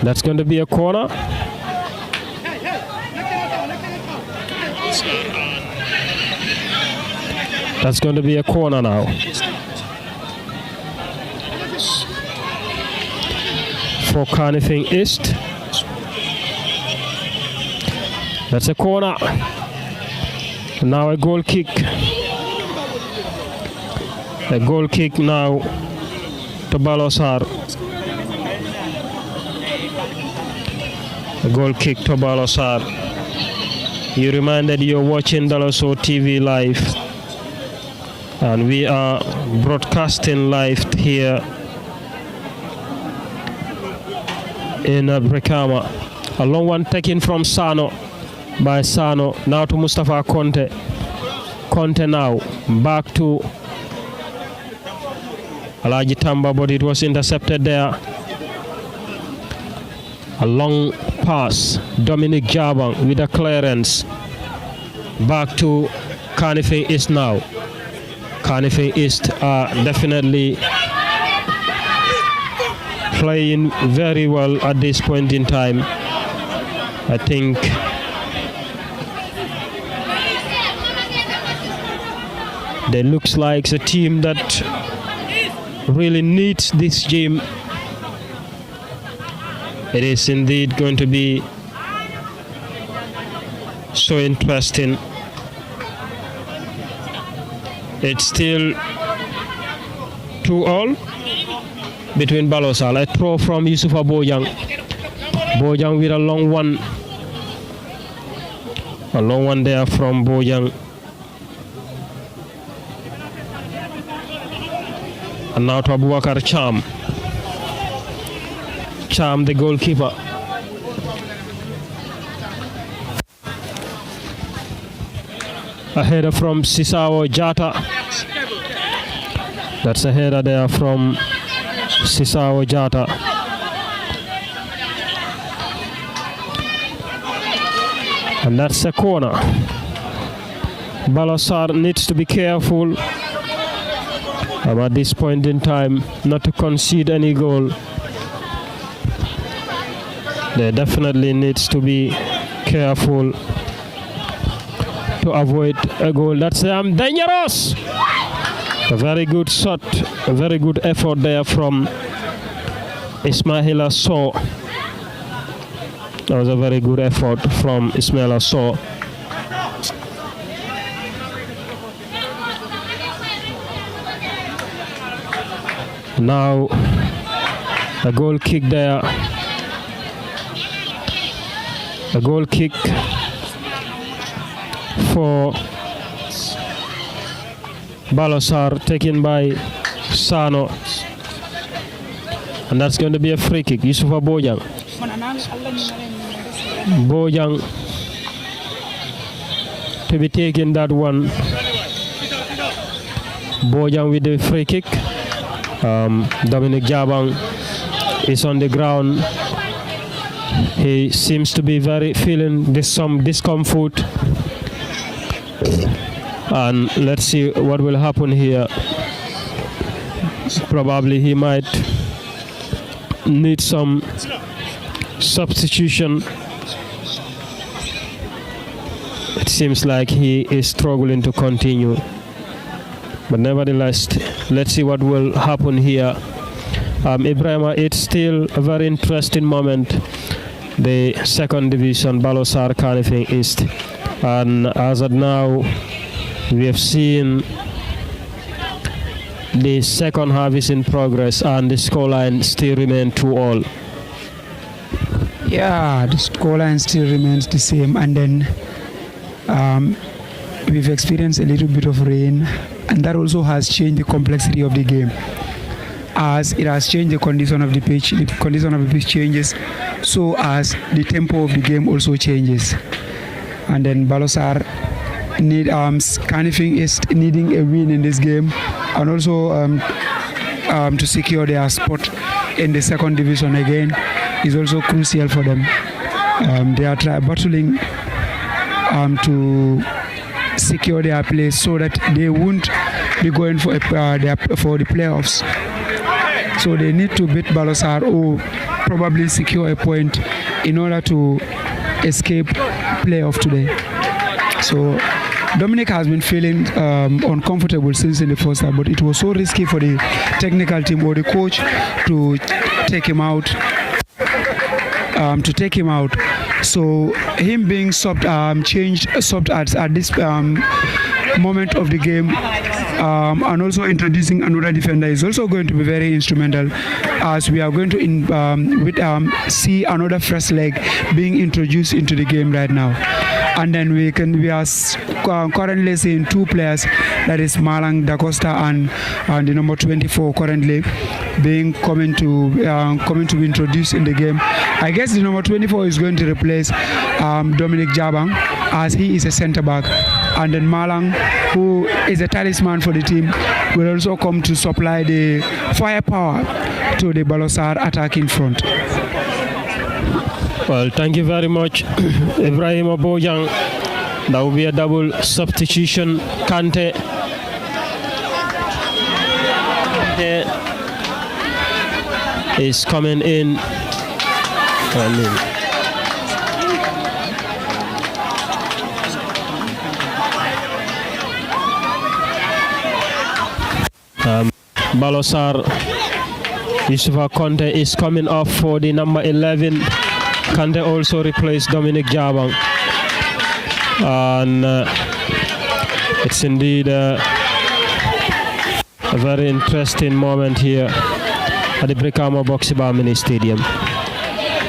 that's going to be a corner. That's going to be a corner now. For Carnifing East. That's a corner. Now a goal kick. A goal kick now to Balosar. A goal kick to Balosar. You reminded you're watching Daloso TV live. And we are broadcasting live here in Brikama. A long one taken from Sano by Sano. Now to Mustafa Conte. Conte now back to Alaji Tamba, but it was intercepted there. A long pass. Dominic Jabang with a clearance. Back to Carnifing East now. Carnifing East are definitely playing very well at this point in time. I think they looks like a team that really needs this game. It is indeed going to be so interesting. It's still 2-2 between Balosar. A throw from Yusufa Bojang. Bojang with a long one. A long one there from Bojang. And now to Abubakar Cham. Cham, the goalkeeper. A header from Sisao Jata. That's a header there from Sisao Jata. And that's a corner. Balasar needs to be careful at this point in time not to concede any goal. They definitely needs to be careful to avoid a goal. That's dangerous. A very good shot, a very good effort there from Ismaila Sow. That was a very good effort from Ismaila Sow. Now a goal kick there. A goal kick for Balasar, taken by Sano. And that's going to be a free kick. Yusufa Bojang. Bojang to be taking that one. Bojang with the free kick. Dominic Jabang is on the ground. He seems to be feeling some discomfort. And let's see what will happen here. Probably he might need some substitution. It seems like he is struggling to continue. But nevertheless, let's see what will happen here. Ibrahima, it's still a very interesting moment. The second division, Balosar Kanifing East. And as of now, we have seen the second half is in progress and the scoreline still remains 2-2. Yeah, the scoreline still remains the same, and then we've experienced a little bit of rain, and that also has changed the complexity of the game. As it has changed the condition of the pitch, the condition of the pitch changes, so as the tempo of the game also changes. And then Balosar Kanifing is needing a win in this game, and also to secure their spot in the second division again is also crucial for them. They are battling to secure their place so that they won't be going for the playoffs. So they need to beat Balosar or probably secure a point in order to escape playoff today. So Dominic has been feeling uncomfortable since in the first half, but it was so risky for the technical team or the coach to take him out. So him being subbed at this moment of the game, and also introducing another defender is also going to be very instrumental, as we are going to see another fresh leg being introduced into the game right now. And then we are currently seeing two players, that is Malang Da Costa and the number 24 currently coming to be introduced in the game. I guess the number 24 is going to replace Dominic Jabang, as he is a centre back, and then Malang, who is a talisman for the team, will also come to supply the firepower to the Balosar attacking front. Well, thank you very much, Ibrahim Bojang. That will be a double substitution. Kante is coming in. Balosar, Yusufa Conte is coming off for the number 11. Kante also replaced Dominic Jabang. And it's indeed a very interesting moment here at the Brikama Boxiba Mini Stadium.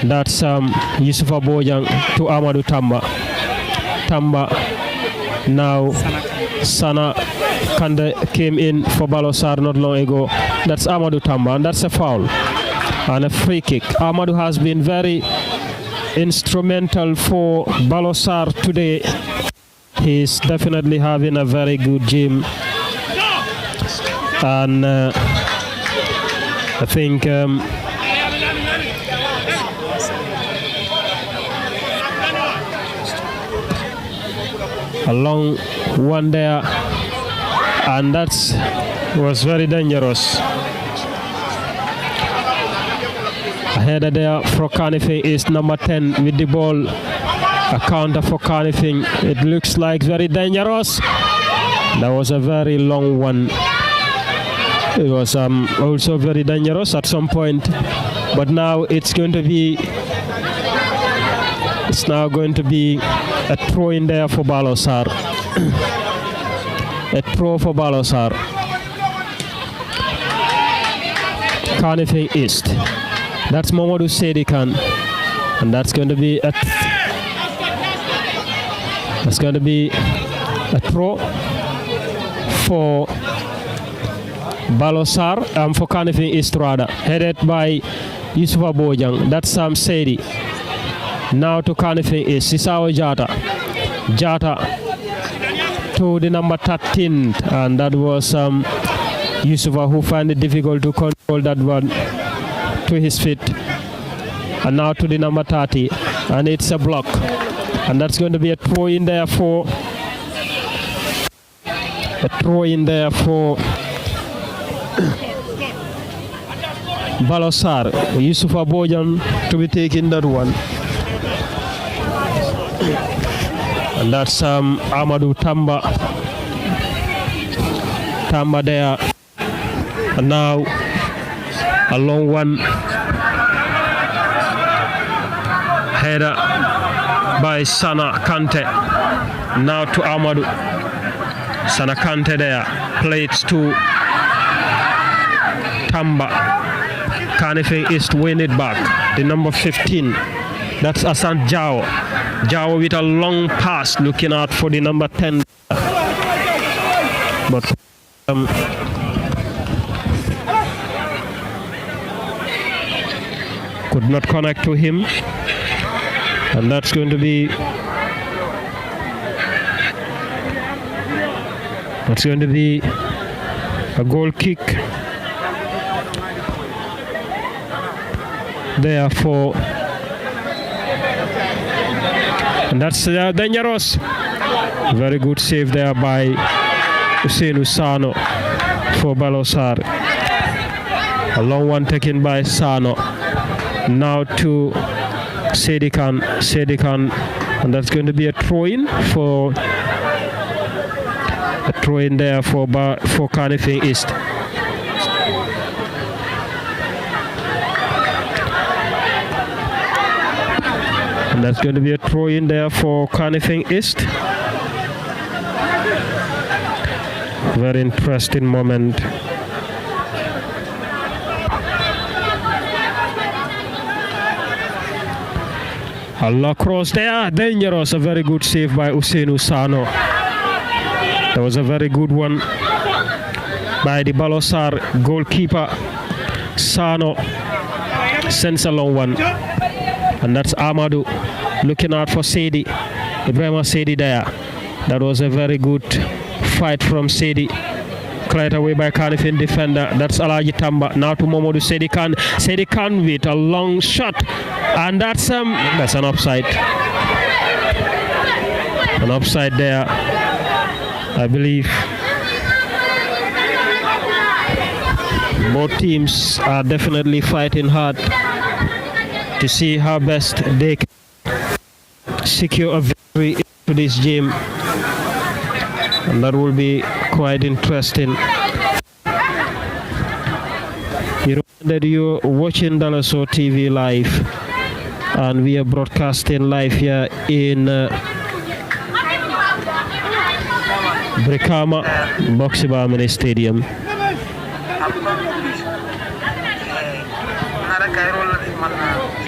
That's Yusufa Bojang to Amadou Tamba. Tamba now Sana Kande came in for Balosar not long ago. That's Amadou Tamba, and that's a foul. and a free kick. Amadou has been very instrumental for Balosar today. He's definitely having a very good game, and I think a long one there, and that was very dangerous. A header there for Kanifing is number 10 with the ball. A counter for Kanifing. It looks like very dangerous. That was a very long one. It was also very dangerous at some point, but now it's now going to be a throw in there for Balosar. A throw for Balosar. Kanifing East. That's Mamadou Sedikan, and that's going to be a throw for Balosar, for Kanifing East rather, headed by Yusufa Bojang. That's Sam Sedi. Now to Kanifing East, Sisawa Jata to the number 13, and that was Yusufa who found it difficult to control that one to his feet. And now to the number 30, and it's a block, and that's going to be a throw in there for Balosar. Yusufa Bojan to be taking that one, and that's Amadou Tamba there, and now a long one, header by Sana Kante. Now to Amadou. Sana Kante there, plays to Tamba. Kanifing East win it back. The number 15. That's Asan Jao. Jao with a long pass, looking out for the number 10. But could not connect to him, and that's going to be a goal kick there for, and that's dangerous. Very good save there by Hussein Usano for Balosar. A long one taken by Sano. Now to Sedikan, and that's going to be a throw-in there for Kanifing East. And that's going to be a throw-in there for Kanifing East. Very interesting moment. Allah cross there, dangerous. A very good save by Hussein Usano. That was a very good one by the Balosar goalkeeper. Sano sends a long one, and that's Amadou looking out for Sedi. Ibrahima Sedi there. That was a very good fight from Sedi. Cleared away by Kanifing defender. That's Alaji Tamba. Now to Mamadou Sedikan. Sedikan with a long shot, and that's an offside. An offside there, I believe. Both teams are definitely fighting hard to see how best they can secure a victory into this game, and that will be quite interesting. You know that you're watching Dalaso TV live, and we are broadcasting live here in Brikama Boxibamene Stadium.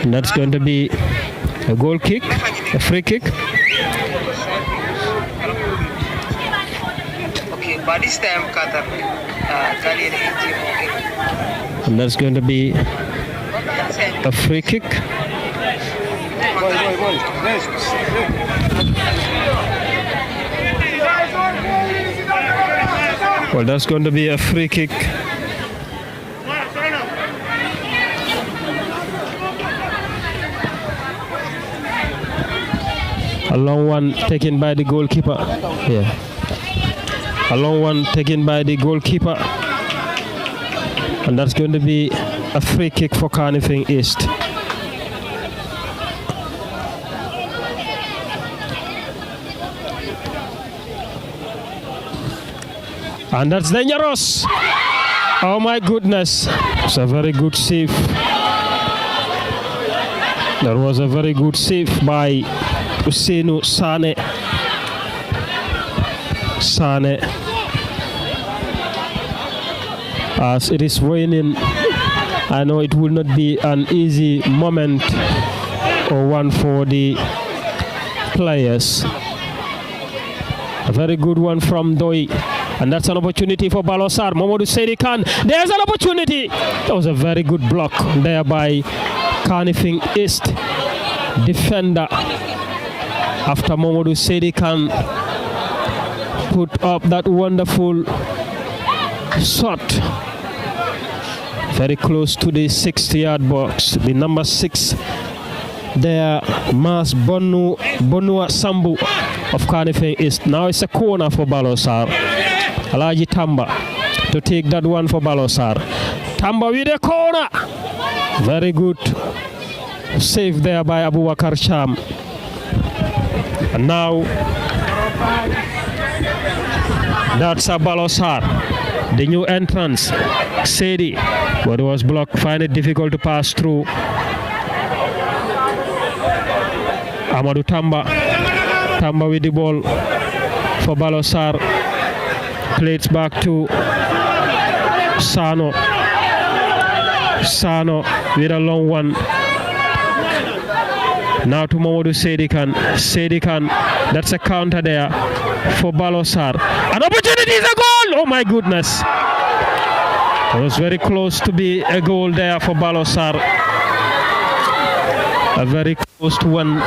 And that's going to be a goal kick, a free kick. But this time, And that's going to be a free kick. Well, that's going to be a free kick. A long one taken by the goalkeeper. Yeah. A long one taken by the goalkeeper. And that's going to be a free kick for Carnifing East. And that's dangerous. Oh my goodness. It's a very good save. That was a very good save by Usainu Sane. As it is raining, I know it will not be an easy moment or one for the players. A very good one from Doi. And that's an opportunity for Balosar. Mamadou Seydi Khan. There's an opportunity. That was a very good block there by Carnifing East defender. After Mamadou Seydi Khan put up that wonderful shot. Very close to the 60-yard box. The number 6 there, Mas Bonua Sambu of Carnifing East. Now it's a corner for Balosar. Alaji Tamba to take that one for Balosar. Tamba with a corner. Very good save there by Abubakar Cham. And now that's a Balosar. The new entrance, Sedi, but it was blocked. Find it difficult to pass through. Amadou Tamba with the ball for Balosar. Plates back to Sano with a long one. Now to Mamadou Seydi Khan. That's a counter there for Balosar. An opportunity is a goal! Oh my goodness. It was very close to be a goal there for Balosar. A very close one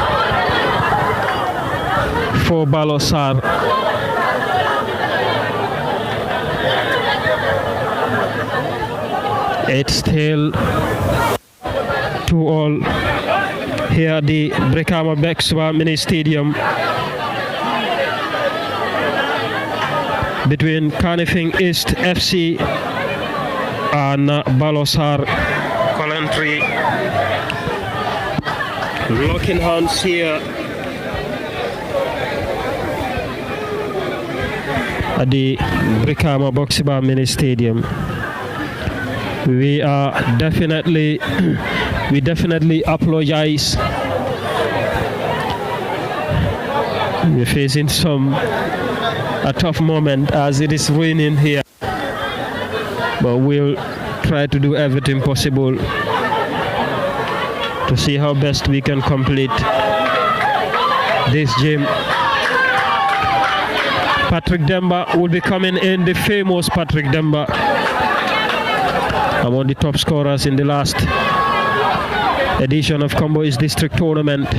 for Balosar. It's still 2-2 here at the Brikama Bexwa Mini Stadium between Carnifing East FC and Balosar Coventry. Locking hands here at the Brikama Bexwa Mini Stadium. We definitely apologize. We're facing a tough moment as it is raining here, but we'll try to do everything possible to see how best we can complete this game. Patrick Demba will be coming in, the famous Patrick Demba, among the top scorers in the last edition of Combo East District Tournament.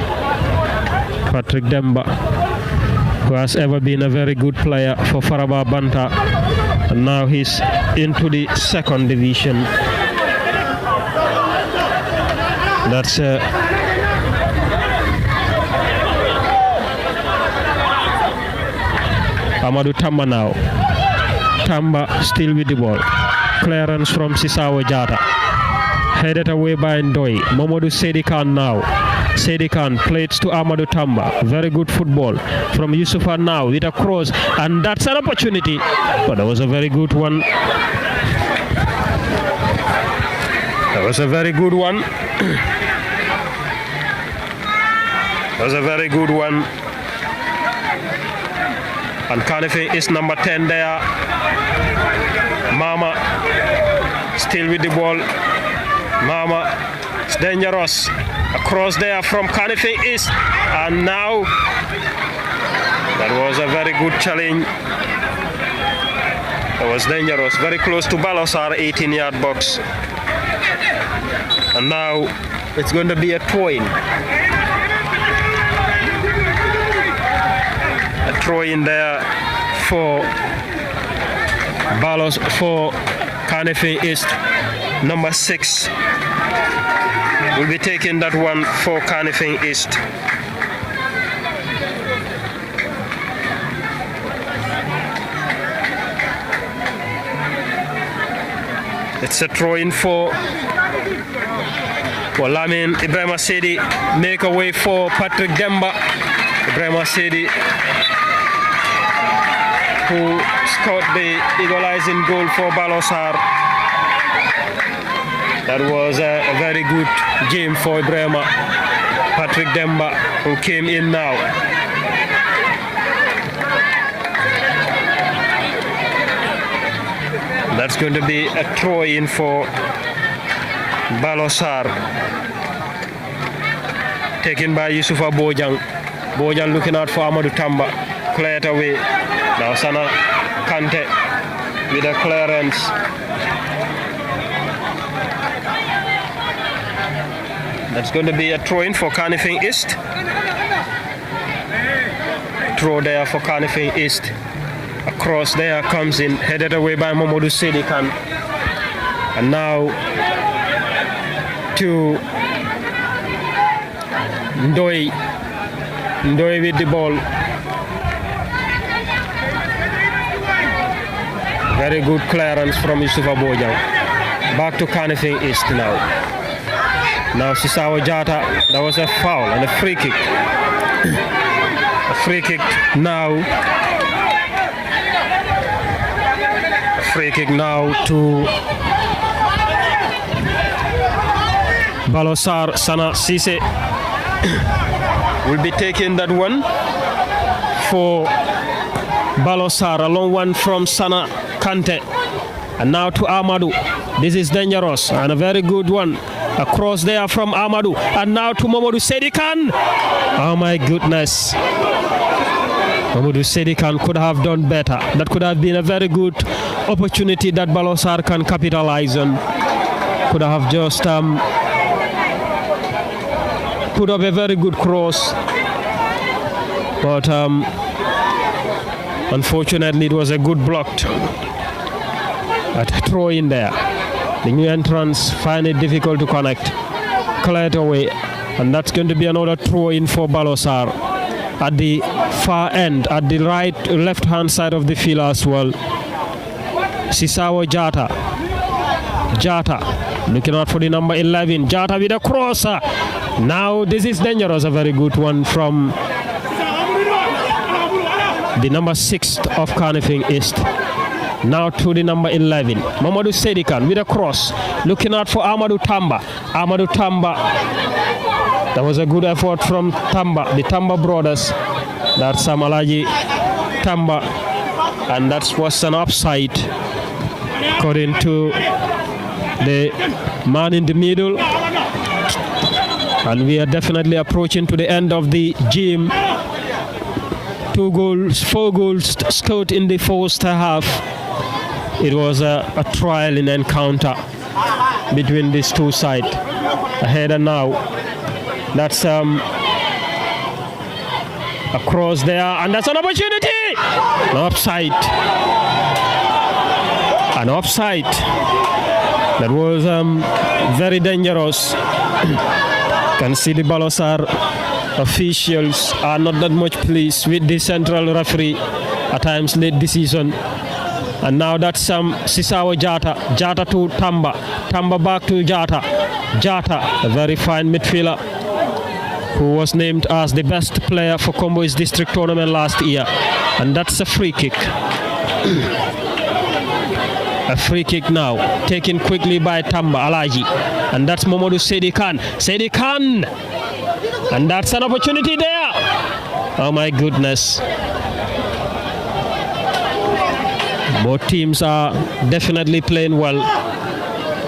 Patrick Demba, who has ever been a very good player for Faraba Banta, and now he's into the 2nd division. That's Amadou Tamba now. Tamba still with the ball. Clearance from Sisawa Jata. Headed away by Ndoi. Mamadou Seydi Khan now. Seydi Khan plays to Amadou Tamba. Very good football from Yusufa now with a cross. And that's an opportunity. But that was a very good one. That was a very good one. That was a very good one. And Carnifing is number 10 there. Mama still with the ball. Mama, it's dangerous. Across there from Carnifing East. And now that was a very good challenge. That was dangerous. Very close to Balosar 18-yard box. And now it's going to be a throw-in. A throw-in there for Carnifing East. Number 6 will be taking that one for Carnifing East. It's a throw-in for Lamin Ibrahima Sedi. Make a way for Patrick Demba. Ibrahima Sedi, who scored the equalizing goal for Balosar. That was a very good game for Ibrahima. Patrick Demba, who came in now. That's going to be a throw-in for Balosar. Taken by Yusufa Bojang. Bojang looking out for Amadou Tamba. Cleared away. Now Sana Kante with a clearance. That's going to be a throw-in for Carnifing East. Throw there for Carnifing East. Across there comes in, headed away by Mamadou Sedikan. And now to Ndoi. Ndoi with the ball. Very good clearance from Yusufa Bojang. Back to Carnifing East now. Now Sisawa Jata, that was a foul and a free kick. A free kick now. A free kick now to Balosar. Sana Sise will be taking that one for Balosar. A long one from Sana Kante. And now to Amadou. This is dangerous and a very good one. Across there from Amadou. And now to Mamadou Sedikan. Oh my goodness. Mamadou Sedikan could have done better. That could have been a very good opportunity that Balosar can capitalize on. Could have just put up a very good cross. But unfortunately it was a good blocked throw in there. The new entrants find it difficult to connect. Cleared away. And that's going to be another throw in for Balosar at the far end, at the left hand side of the field as well. Sisawa Jata. Jata looking out for the number 11. Jata with a crosser. Now this is dangerous. A very good one from the number 6 of Carnifing East. Now to the number 11, Mamadou Sedikan with a cross, looking out for Amadou Tamba. Amadou Tamba, that was a good effort from Tamba, the Tamba brothers. That's Samalaji Tamba, and that was an offside, according to the man in the middle. And we are definitely approaching to the end of the game. 4 goals scored in the first half. It was a trial in encounter between these two sides. Ahead and now. That's across there, and that's an opportunity. An offside. An offside. That was very dangerous. Can see the Balosar officials are not that much pleased with the central referee at times late this season. And now that's Sisawa Jata. Jata to Tamba. Tamba back to Jata. Jata, a very fine midfielder who was named as the best player for Combo's district tournament last year. And that's a free kick. A free kick now, taken quickly by Tamba Alaji. And that's Mamadou Sedikan. Sedikan! And that's an opportunity there. Oh my goodness. Both teams are definitely playing well,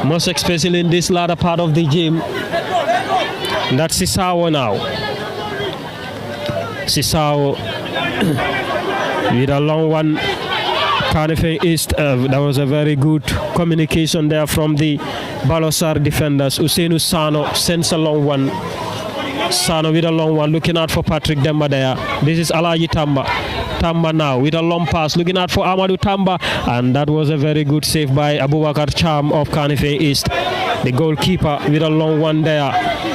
most especially in this latter part of the game. And that's Sisawa now. Sisawa with a long one. Carnifing East, that was a very good communication there from the Balosar defenders. Usainu Sano sends a long one. Sano with a long one, looking out for Patrick Demba there. This is Alaji Tamba. Tamba now with a long pass, looking out for Amadou Tamba, and that was a very good save by Abubakar Cham of Kanife East. The goalkeeper with a long one there,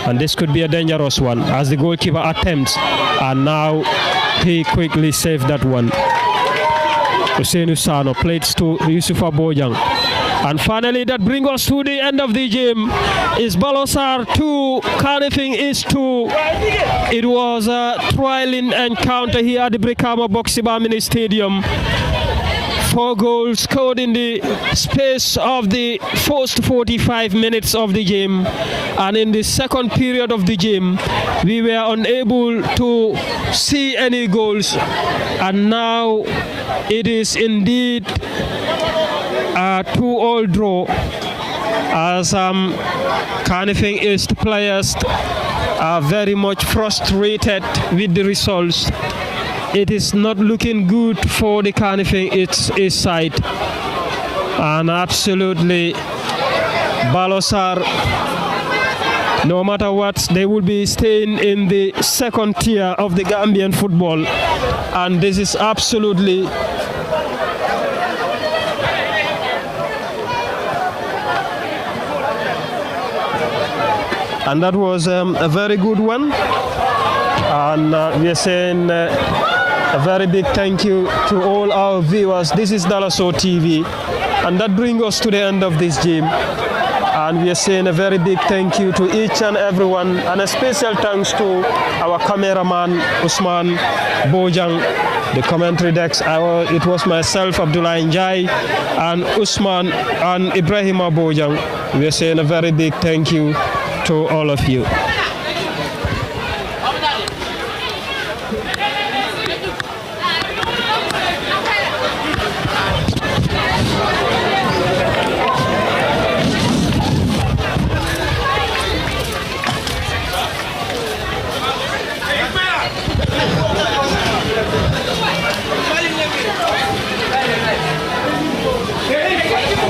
and this could be a dangerous one as the goalkeeper attempts, and now he quickly saved that one. Hussein Usano plays to Yusufa Bojang. And finally, that brings us to the end of the game. Is Balosar 2, Kanifing is 2. It was a trialing encounter here at the Brikama Boxiba Mini Stadium. 4 goals scored in the space of the first 45 minutes of the game, and in the second period of the game we were unable to see any goals, and now it is indeed a 2-all draw as Kanifing East players are very much frustrated with the results. It is not looking good for the Kanifing East side, and absolutely Balosar, no matter what, they will be staying in the second tier of the Gambian football, and this is absolutely and that was a very good one, and we are saying a very big thank you to all our viewers. This is Dalaso TV, and that brings us to the end of this game, and we are saying a very big thank you to each and everyone, and a special thanks to our cameraman Usman Bojang, the commentary decks. It was myself, Abdullah Njai, and Usman and Ibrahima Bojang. We are saying a very big thank you to all of you.